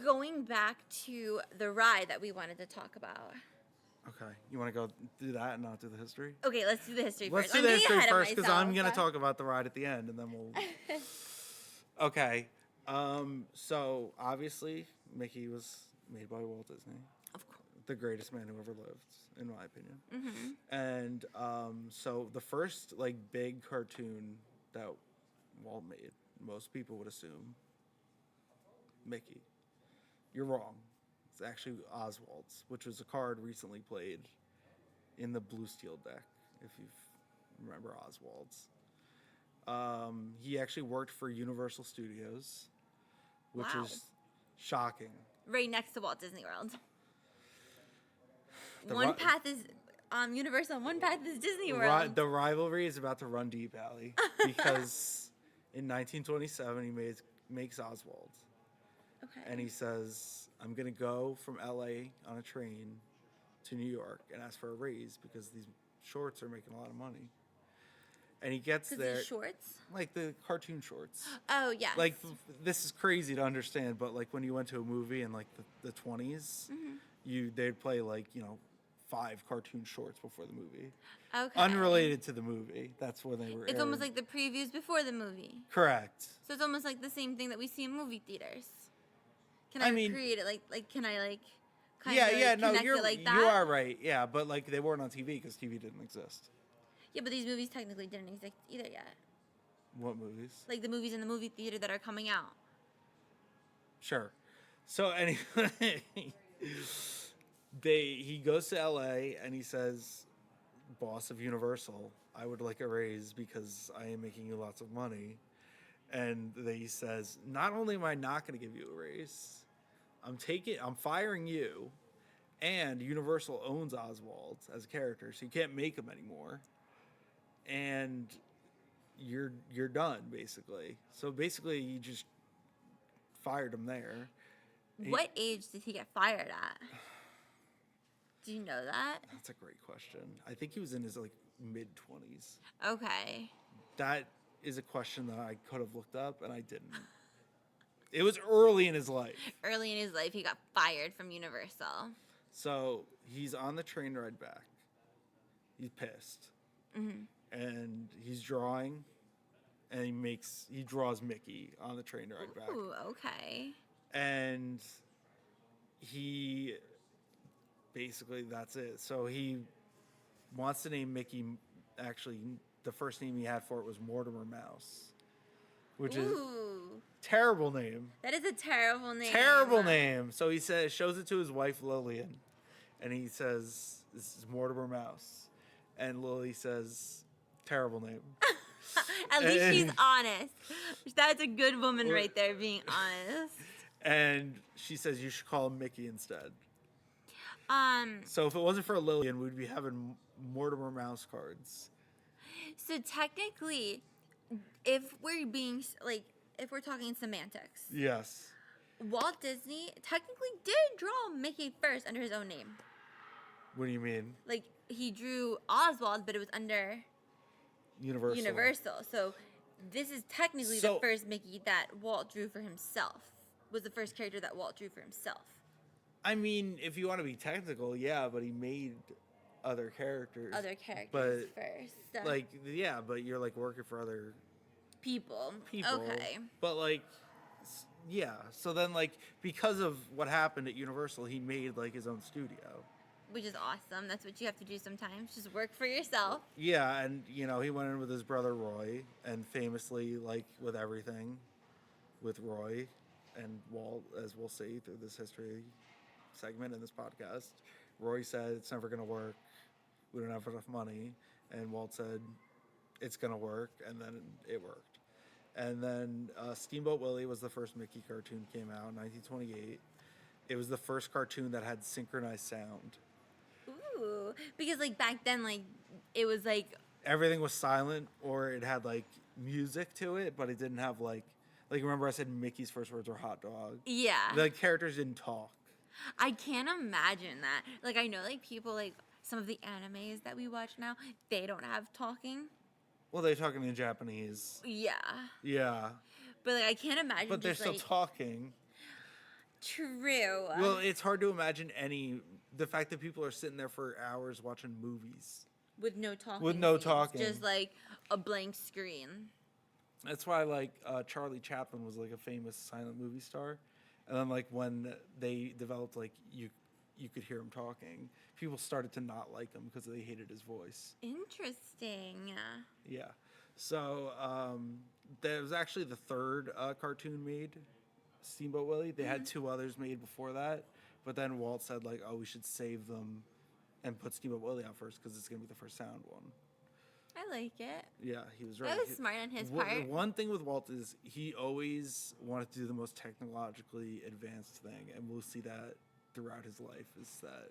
going back to the ride that we wanted to talk about. Okay, you want to go do that and not do the history? Okay, let's do the history Let's first. do the history getting ahead of first because I'm myself. going to talk about the ride at the end, and then we'll... Okay, so obviously Mickey was made by Walt Disney. Of course. The greatest man who ever lived, in my opinion. Mm-hmm. And so the first big cartoon that Walt made, most people would assume Mickey. You're wrong. It's actually Oswald's, which was a card recently played in the Blue Steel deck, if you remember Oswald's. He actually worked for Universal Studios, which Wow. is shocking. Right next to Walt Disney World. One path is Universal, and one path is Disney World. The rivalry is about to run deep, Allie, because in 1927 he makes Oswald. Okay. And he says, I'm going to go from LA on a train to New York and ask for a raise because these shorts are making a lot of money. And he gets there. These shorts? Like the cartoon shorts. Oh, yes. This is crazy to understand, but when you went to a movie in the 20s, they'd play 5 cartoon shorts before the movie. Okay. Unrelated to the movie. That's when they were It's aired. almost like the previews before the movie. Correct. So it's almost like the same thing that we see in movie theaters. Can I I mean- recreate it? Can I kind of No, connect it like that. you are right. Yeah, but like they weren't on TV because TV didn't exist. Yeah, but these movies technically didn't exist either yet. What movies? Like the movies in the movie theater that are coming out. Sure. So anyway, he goes to LA and he says, "Boss of Universal, I would like a raise because I am making you lots of money." And he says, "Not only am I not going to give you a raise, I'm firing you, and Universal owns Oswald as a character, so you can't make him anymore, and you're done basically." So basically, you just fired him there. What age did he get fired at? Do you know that? That's a great question. I think he was in his like mid-20s. Okay. That is a question that I could have looked up and I didn't. It was early in his life. Early in his life, he got fired from Universal. So he's on the train ride back. He's pissed. And he's drawing, and he draws Mickey on the train ride back. Ooh, okay. And he basically, that's it. So he wants to name Mickey, actually the first name he had for it was Mortimer Mouse, which is terrible name. That is a terrible name. Terrible name. So he shows it to his wife Lillian, and he says, "This is Mortimer Mouse," and Lily says, "Terrible name." At least she's honest. That's a good woman right there, being honest. And she says, "You should call him Mickey instead." Um. So if it wasn't for Lillian, we'd be having Mortimer Mouse cards. So technically, if we're talking semantics, Yes. Walt Disney technically did draw Mickey first under his own name. What do you mean? Like he drew Oswald, but it was under Universal. So this is technically the first Mickey that Walt drew for himself. Was the first character that Walt drew for himself. I mean, if you want to be technical, yeah, but he made other characters. First. But you're like working for other people. People. Okay. But like, yeah. So then, like, because of what happened at Universal, he made like his own studio. Which is awesome. That's what you have to do sometimes. Just work for yourself. Yeah, and he went in with his brother Roy, and famously, like with everything, with Roy and Walt, as we'll see through this history segment in this podcast, Roy said it's never going to work. We don't have enough money, and Walt said it's going to work, and then it worked. And then Steamboat Willie was the first Mickey cartoon, came out in 1928. It was the first cartoon that had synchronized sound. Ooh, because like back then, like it was like everything was silent, or it had like music to it, but it didn't have like remember I said Mickey's first words were hot dog. Yeah. The characters didn't talk. I can't imagine that. Like I know like people like some of the animes that we watch now, they don't have talking. Well, they're talking in Japanese. Yeah. Yeah. But like I can't imagine. But they're still talking. True. Well, it's hard to imagine the fact that people are sitting there for hours watching movies. With no talking. With no talking. Just like a blank screen. That's why like Charlie Chaplin was like a famous silent movie star. And then like when they developed like you could hear him talking, people started to not like him because they hated his voice. Interesting. Yeah. So that was actually the third cartoon made, Steamboat Willie. They had two others made before that, but then Walt said like, "Oh, we should save them and put Steamboat Willie out first because it's gonna be the first sound one." I like it. Yeah, he was right. That was smart on his part. One thing with Walt is he always wanted to do the most technologically advanced thing, and we'll see that throughout his life, is that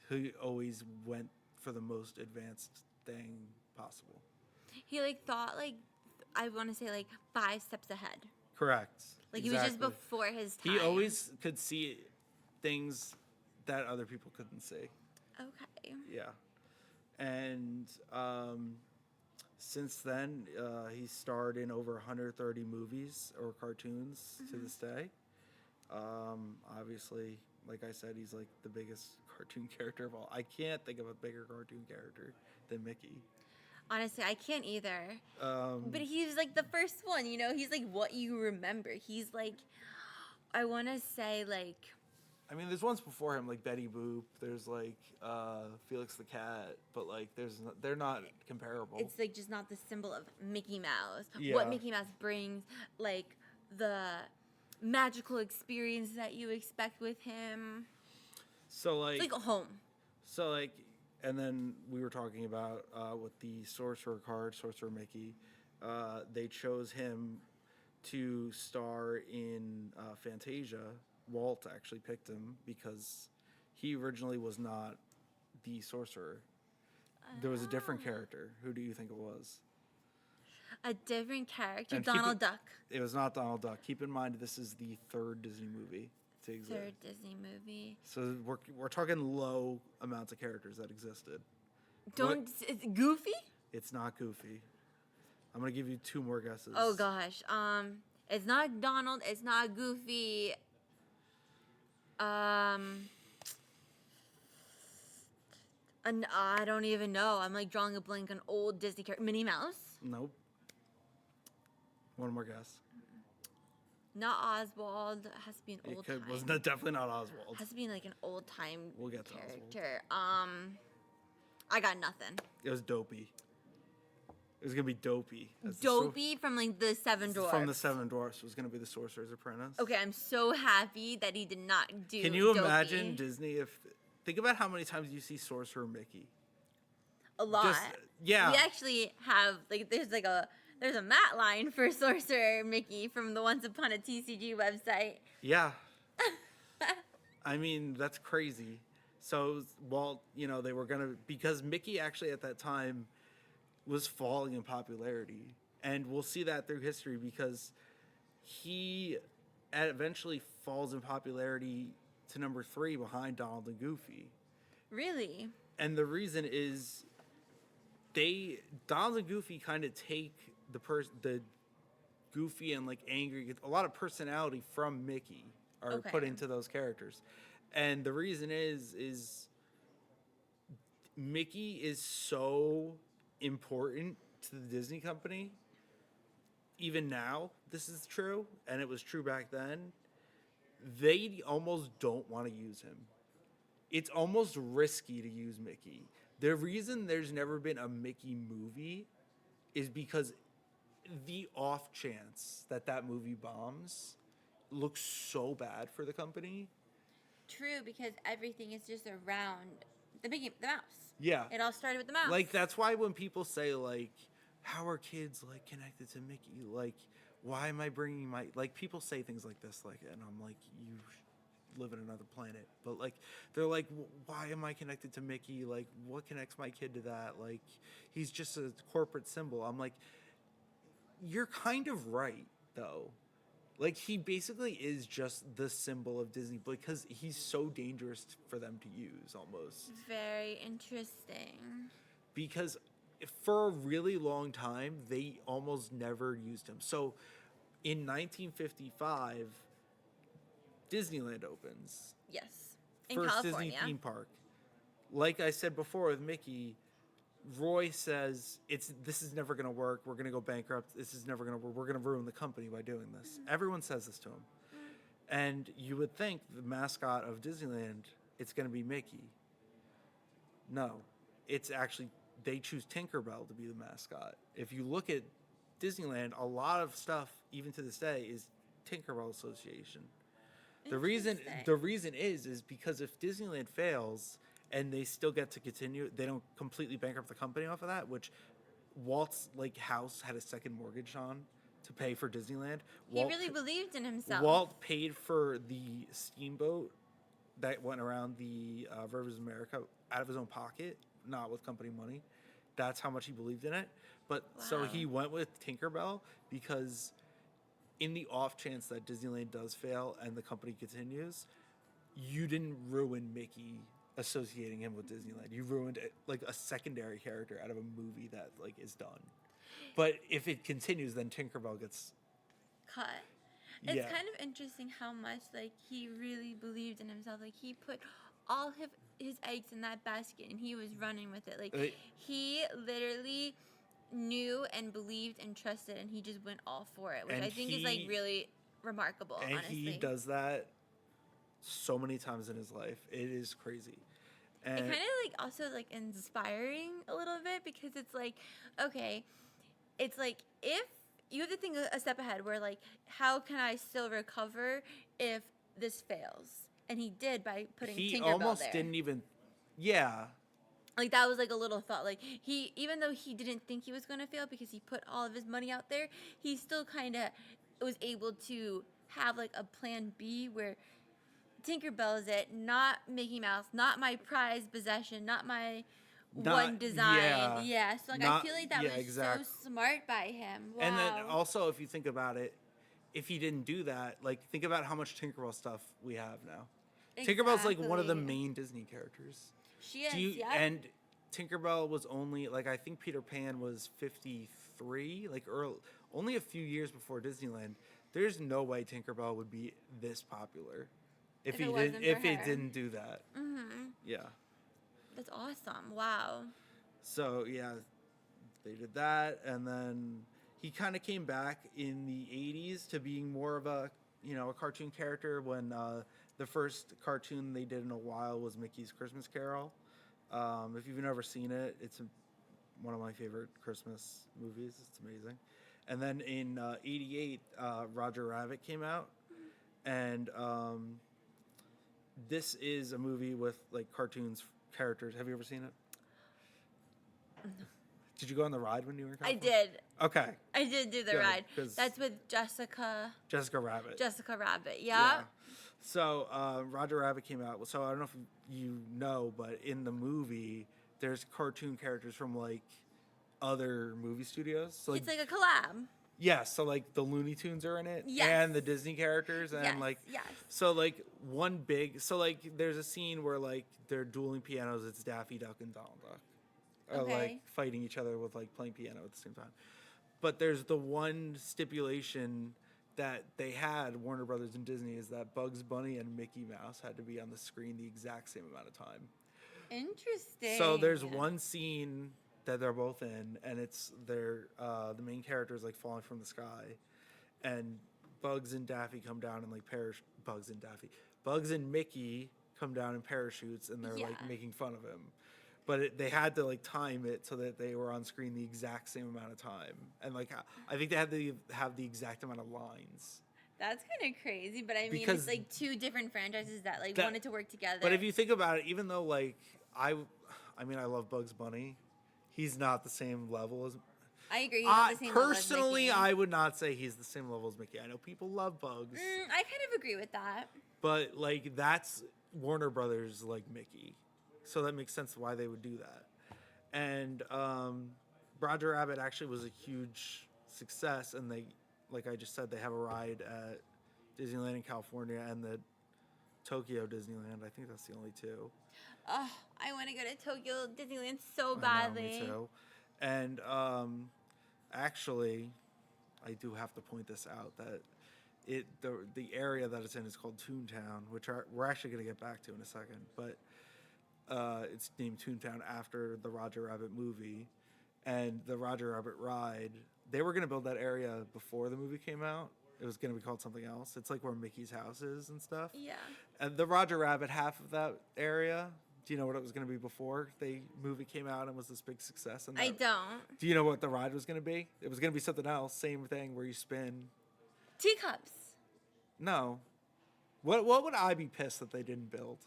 he always went for the most advanced thing possible. He like thought like, I want to say like 5 steps ahead. Correct. Like he was just before his time. He always could see things that other people couldn't see. Okay. Yeah. And since then, he starred in over 130 movies or cartoons to this day. Obviously, like I said, he's like the biggest cartoon character of all. I can't think of a bigger cartoon character than Mickey. Honestly, I can't either. But he's like the first one, he's like what you remember. He's like, I want to say like, I mean, there's ones before him like Betty Boop. There's like Felix the Cat, but like they're not comparable. It's like just not the symbol of Mickey Mouse. Yeah. What Mickey Mouse brings, like the magical experience that you expect with him. So like, It's like a home. so like, and then we were talking about with the Sorcerer card, Sorcerer Mickey. They chose him to star in Fantasia. Walt actually picked him because he originally was not the sorcerer. There was a different character. Who do you think it was? A different character, And Donald Duck. It was not Donald Duck. Keep in mind, this is the third Disney movie to exist. Third Disney movie. So we're talking low amounts of characters that existed. It's Goofy? It's not Goofy. I'm gonna give you 2 more guesses. Oh gosh. It's not Donald. It's not Goofy. And I don't even know. I'm like drawing a blank on old Disney character. Minnie Mouse? Nope. One more guess. Not Oswald. It has to be an old time. Was definitely not Oswald. Has to be like an old time We'll get to Oswald. character. I got nothing. It was Dopey. It was gonna be Dopey. Dopey from like the Seven Dwarfs. From the Seven Dwarfs was gonna be the Sorcerer's Apprentice. Okay, I'm so happy that he did not do. Can you Dopey. imagine Disney if? Think about how many times you see Sorcerer Mickey. A lot. Yeah. We actually have like there's a mat line for Sorcerer Mickey from the Once Upon a TCG website. Yeah. I mean, that's crazy. So Walt, they were gonna, because Mickey actually at that time was falling in popularity, and we'll see that through history because he eventually falls in popularity to number 3 behind Donald and Goofy. Really? And the reason is Donald and Goofy kind of take the goofy and like angry, a lot of personality from Mickey are put into those characters. And the reason is Mickey is so important to the Disney company. Even now, this is true, and it was true back then. They almost don't want to use him. It's almost risky to use Mickey. The reason there's never been a Mickey movie is because the off chance that movie bombs looks so bad for the company. True, because everything is just around the mouse. Yeah. It all started with the mouse. Like, that's why when people say, like, how are kids, like, connected to Mickey? Like, why am I bringing my... Like, people say things like this, like, and I'm like, you live in another planet. But, like, they're like, why am I connected to Mickey? Like, what connects my kid to that? Like, he's just a corporate symbol. I'm like, you're kind of right, though. Like, he basically is just the symbol of Disney because he's so dangerous for them to use, almost. Very interesting. Because for a really long time, they almost never used him. So, in 1955, Disneyland opens. Yes. In First California. Disney theme park. Like I said before with Mickey, Roy says this is never going to work. We're going to go bankrupt. This is never going to work. We're going to ruin the company by doing this. Mm-hmm. Everyone says this to him. Mm-hmm. And you would think the mascot of Disneyland, it's going to be Mickey. No. It's actually, they choose Tinkerbell to be the mascot. If you look at Disneyland, a lot of stuff, even to this day, is Tinkerbell Association. The reason is because if Disneyland fails and they still get to continue, they don't completely bankrupt the company off of that, which Walt's like house had a second mortgage on to pay for Disneyland. He really believed in himself. Walt paid for the steamboat that went around the rivers of America out of his own pocket, not with company money. That's how much he believed in it. But so he went with Tinkerbell because in the off chance that Disneyland does fail and the company continues, you didn't ruin Mickey associating him with Disneyland. You ruined like a secondary character out of a movie that like is done. But if it continues, then Tinkerbell gets cut. It's kind of interesting how much like he really believed in himself. Like he put all his eggs in that basket and he was running with it. Like he literally knew and believed and trusted, and he just went all for it, which I think is like really remarkable. And honestly, he does that so many times in his life. It is crazy. It And kind of like also like inspiring a little bit because it's like, okay, it's like if you have to think a step ahead where like how can I still recover if this fails? And he did by putting he Tinkerbell almost there. didn't even, yeah, Like that was like a little thought. Like he, even though he didn't think he was going to fail because he put all of his money out there, he still kind of was able to have like a plan B where Tinkerbell is it, not Mickey Mouse, not my prized possession, not my one not, design. yeah, Yeah, so like I not, feel like that yeah, was exactly. so smart by him. And then Wow. also, if you think about it, if he didn't do that, like think about how much Tinkerbell stuff we have now. Tinkerbell's like one of the Exactly. main Disney characters. She is, yeah. And Tinkerbell was only like, I think Peter Pan was 53, like early, only a few years before Disneyland. There's no way Tinkerbell would be this popular if If it wasn't for if it her. didn't do that. Mhm. Yeah. That's awesome. Wow. So yeah, they did that, and then he kind of came back in the 80s to being more of a, you know, a cartoon character when the first cartoon they did in a while was Mickey's Christmas Carol. If you've never seen it, it's one of my favorite Christmas movies. It's amazing. And then in '88, Roger Rabbit came out, and this is a movie with like cartoons characters. Have you ever seen it? Did you go on the ride when you were in I California? did. Okay. I did do the Good, ride. 'cause- That's with Jessica Jessica Rabbit. Rabbit. Yeah. So Roger Rabbit came out. So I don't know if you know, but in the movie, there's cartoon characters from like other movie studios. So like, It's like a collab. yeah, so like the Looney Tunes are in it, Yes. and the Disney characters, and Yes, like yes. so like one big, so like there's a scene where like they're dueling pianos. It's Daffy Duck and Donald Duck, are Okay. like fighting each other with like playing piano at the same time. But there's the one stipulation that they had, Warner Brothers and Disney, is that Bugs Bunny and Mickey Mouse had to be on the screen the exact same amount of time. Interesting. So there's one scene that they're both in, and it's the main character is like falling from the sky, and Bugs and Daffy come down and like Bugs and Mickey come down in parachutes, and they're like Yeah. making fun of him. But they had to like time it so that they were on screen the exact same amount of time, and like I think they had to have the exact amount of lines. That's kind of crazy, but I mean, Because it's like two different franchises that like that- wanted to work together. But if you think about it, even though like I mean I love Bugs Bunny, he's not the same level as. I agree. he's not the same level as Personally, Mickey. I would not say he's the same level as Mickey. I know people love Bugs, I kind of agree with that. but like that's Warner Brothers like Mickey, so that makes sense why they would do that. And Roger Rabbit actually was a huge success, and they, like I just said, they have a ride at Disneyland in California and the Tokyo Disneyland. I think that's the only two. Oh, I want to go to Tokyo Disneyland so I know, badly. me too. And actually, I do have to point this out that the area that it's in is called Toontown, which we're actually going to get back to in a second. But it's named Toontown after the Roger Rabbit movie, and the Roger Rabbit ride. They were going to build that area before the movie came out. It was going to be called something else. It's like where Mickey's house is and stuff. Yeah. And the Roger Rabbit half of that area. Do you know what it was going to be before the movie came out and was this big success? And I don't. Do you know what the ride was going to be? It was going to be something else. Same thing where you spin. Teacups. No. What would I be pissed that they didn't build?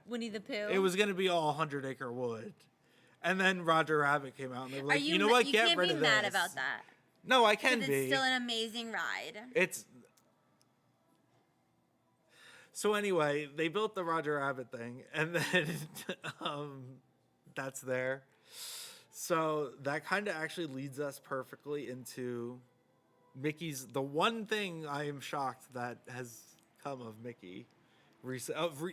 Winnie the Pooh. It was going to be all 100 Acre Wood. And then Roger Rabbit came out and they were like, Are you, you know what? You Get can't rid be of mad this. about that. No, I can 'Cause be. It's still an amazing ride. It's so anyway, they built the Roger Rabbit thing, and then that's there. So that kind of actually leads us perfectly into Mickey's. The one thing I am shocked that has come of Mickey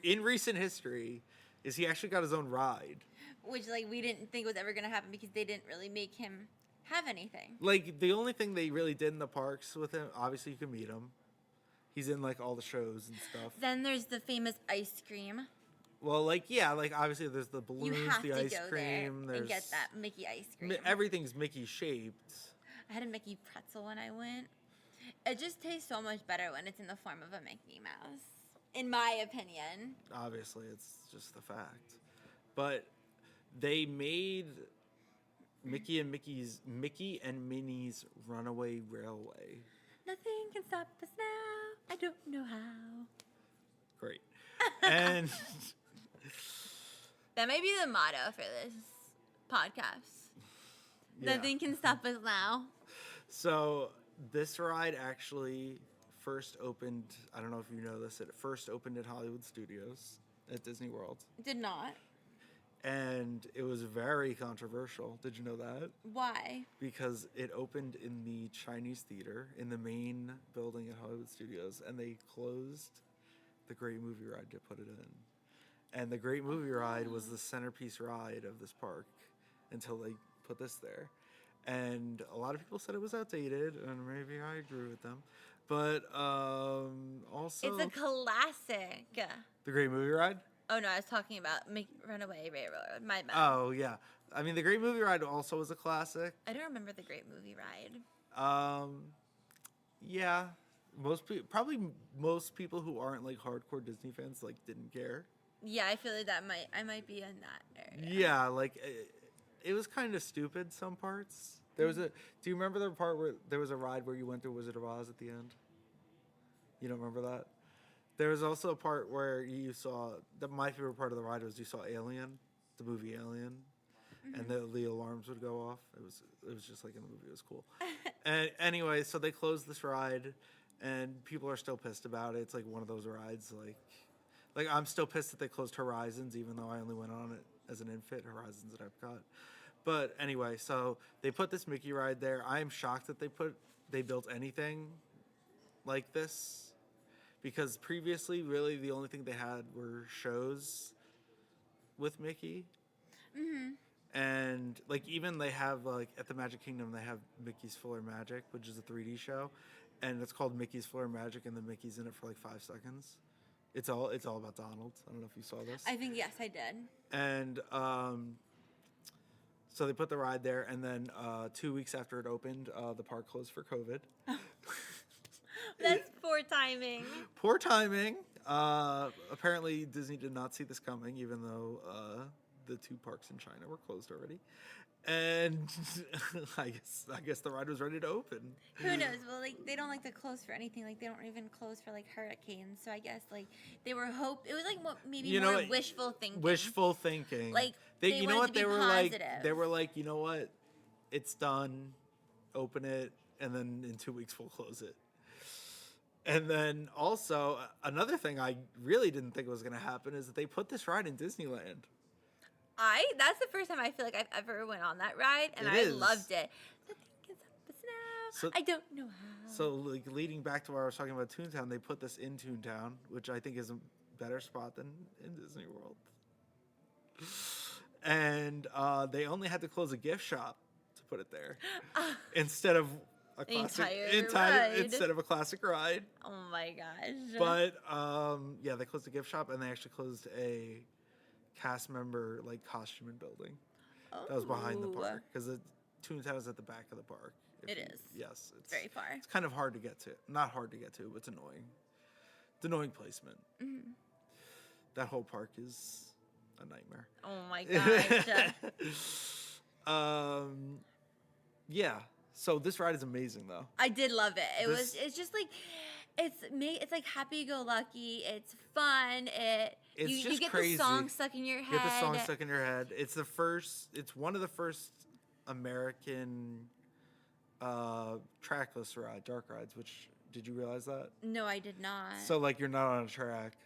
in recent history is he actually got his own ride. Which, like, we didn't think was ever going to happen because they didn't really make him have anything. Like, the only thing they really did in the parks with him, obviously you can meet him. He's in, like, all the shows and stuff. Then there's the famous ice cream. Well, like, yeah, like, obviously there's the balloons, You have the to ice go cream. there and get that Mickey ice cream. Everything's Mickey shaped. I had a Mickey pretzel when I went. It just tastes so much better when it's in the form of a Mickey Mouse. in my opinion. Obviously, it's just the fact. But they made Mickey and Minnie's Runaway Railway. Nothing can stop us now. I don't know how. Great. And That might be the motto for this podcast. yeah. Nothing can stop us now. So this ride actually first opened, I don't know if you know this, it first opened at Hollywood Studios at Disney World. Did not. And it was very controversial. Did you know that? Why? Because it opened in the Chinese theater in the main building at Hollywood Studios, and they closed the Great Movie Ride to put it in. And the Great Movie Ride was the centerpiece ride of this park until they put this there. And a lot of people said it was outdated, and maybe I agree with them. But also... It's a classic. The Great Movie Ride? Oh, no, I was talking about Runaway Railroad. My bad. Oh, yeah. I mean, the Great Movie Ride also was a classic. I don't remember the Great Movie Ride. Yeah. Probably most people who aren't, like, hardcore Disney fans, like, didn't care. Yeah, I feel like I might be in that area. Yeah, like, it was kind of stupid, some parts. Do you remember the part where there was a ride where you went through Wizard of Oz at the end? You don't remember that? There was also a part where you saw, my favorite part of the ride was you saw Alien, the movie Alien, and the alarms would go off. It was just like in the movie. It was cool. And anyway, so they closed this ride, and people are still pissed about it. It's like one of those rides, like I'm still pissed that they closed Horizons, even though I only went on it as an infant, Horizons at Epcot. But anyway, so they put this Mickey ride there. I am shocked that they built anything like this. Because previously, really, the only thing they had were shows with Mickey. Mm-hmm. And, like, even they have, like, at the Magic Kingdom, they have Mickey's Fuller Magic, which is a 3D show. And it's called Mickey's Fuller Magic, and the Mickey's in it for, like, 5 seconds. It's all about Donald. I don't know if you saw this. I think, yes, I did. And so they put the ride there, and then 2 weeks after it opened, the park closed for COVID. That's poor timing. Poor timing. Apparently, Disney did not see this coming, even though the 2 parks in China were closed already. And I guess the ride was ready to open. Who knows? Well, like they don't like to close for anything. Like they don't even close for like hurricanes. So I guess like they were It was like maybe more wishful thinking. Wishful thinking. Like they you know what they were positive. like? They were like, you know what? It's done. Open it, and then in 2 weeks we'll close it. And then also, another thing I really didn't think was going to happen is that they put this ride in Disneyland. That's the first time I feel like I've ever went on that ride, and I loved it. So, I don't know how. So, like, leading back to where I was talking about Toontown, they put this in Toontown, which I think is a better spot than in Disney World. And they only had to close a gift shop to put it there. Instead of... instead of a classic ride. Oh my gosh. But yeah, they closed the gift shop, and they actually closed a cast member like costuming building that was behind the park, because the Toontown is at the back of the park. It is. Yes, it's very far. It's kind of hard to get to. Not hard to get to, but it's annoying. It's annoying placement. Mm-hmm. That whole park is a nightmare. Oh my gosh. Yeah. So this ride is amazing, though. I did love it. It's just like, it's like happy-go-lucky. It's fun. You get crazy. The song stuck in your head. You get the song stuck in your head. It's one of the first American trackless dark rides. Which, did you realize that? No, I did not. So like you're not on a track.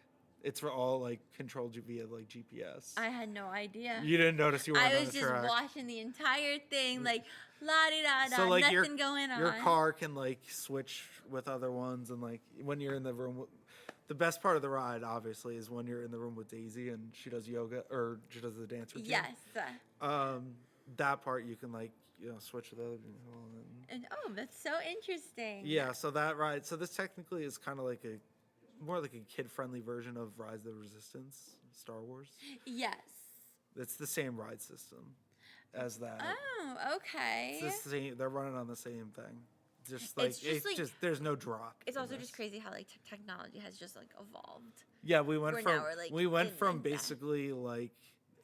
It's all like controlled via like GPS. I had no idea. You didn't notice you weren't on a track. I was just watching the entire thing, like la-di-da-da, so, like, nothing going on. Your car can like switch with other ones, and like when you're in the room, the best part of the ride obviously is when you're in the room with Daisy and she does yoga or she does the dance routine. Yes. That part you can like switch with other people. And that's so interesting. Yeah. So that ride. So this technically is kind of like more like a kid-friendly version of Rise of the Resistance, Star Wars. Yes. It's the same ride system as that. Oh, okay. It's the same, they're running on the same thing. just like It's just, like- there's no drop. It's in also this. just crazy how like technology has just like evolved. Yeah, we went Where from now we're, like, we went in, from like, that. basically like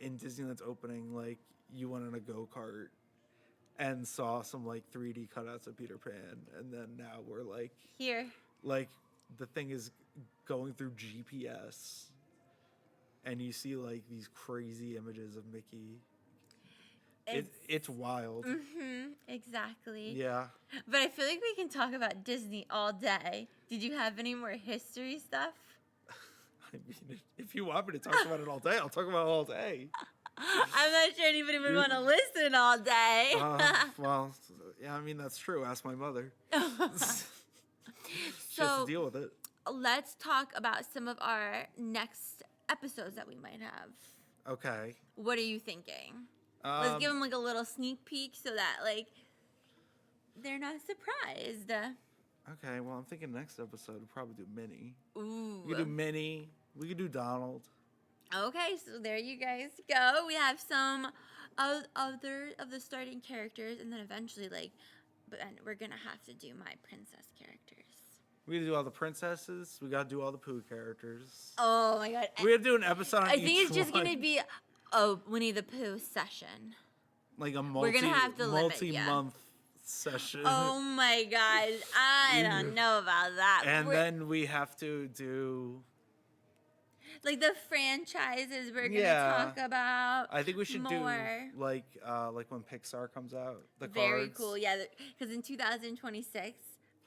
in Disneyland's opening, like you went on a go kart and saw some like 3D cutouts of Peter Pan, and then now we're Here. like the thing is going through GPS, and you see like these crazy images of Mickey. It's wild. Exactly. Yeah. But I feel like we can talk about Disney all day. Did you have any more history stuff? I mean, if you want me to talk about it all day, I'll talk about it all day. I'm not sure anybody would want to listen all day. Well, yeah, I mean, that's true. Ask my mother. She has So to deal with it. let's talk about some of our next episodes that we might have. Okay. What are you thinking? Let's give them like a little sneak peek so that like they're not surprised. Okay, well, I'm thinking next episode we'll probably do Minnie. Ooh. We could do Minnie. We could do Donald. Okay, so there you guys go. We have some other of the starting characters, and then eventually, and we're gonna have to do my princess characters. We gotta do all the princesses. We gotta do all the Pooh characters. Oh my god! We gotta do an episode on I think each it's just one. gonna be a Winnie the Pooh session. Like a We're gonna have to limit, yeah. multi-month session. Oh my god! I don't know about that. And then we have to do. Like the franchises we're gonna Yeah. talk about. I think we should more. do like when Pixar comes out. The Very cards. cool, yeah. Because in 2026,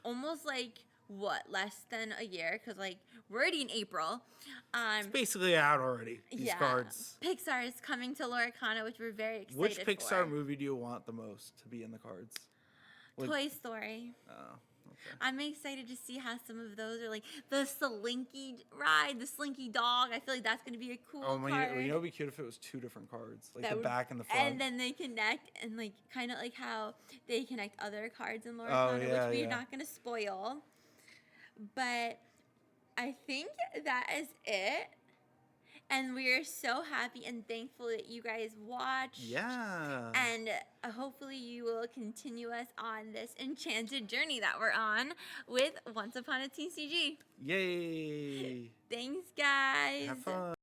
almost like less than a year? Because like we're already in April. It's basically out already. These cards. Pixar is coming to Loricana, which we're very excited Which Pixar for. movie do you want the most to be in the cards? Like- Toy Story. Oh, okay. I'm excited to see how some of those are like the Slinky ride, the Slinky dog. I feel like that's gonna be a cool Oh, card. you know, it'd be cute if it was two different cards, like That the would- back and the front. And then they connect, and like kind of like how they connect other cards in Loricana, yeah, which we're yeah. not gonna spoil. But I think that is it. And we are so happy and thankful that you guys watched. Yeah. And hopefully you will continue us on this enchanted journey that we're on with Once Upon a TCG. Yay. Thanks, guys. Have fun.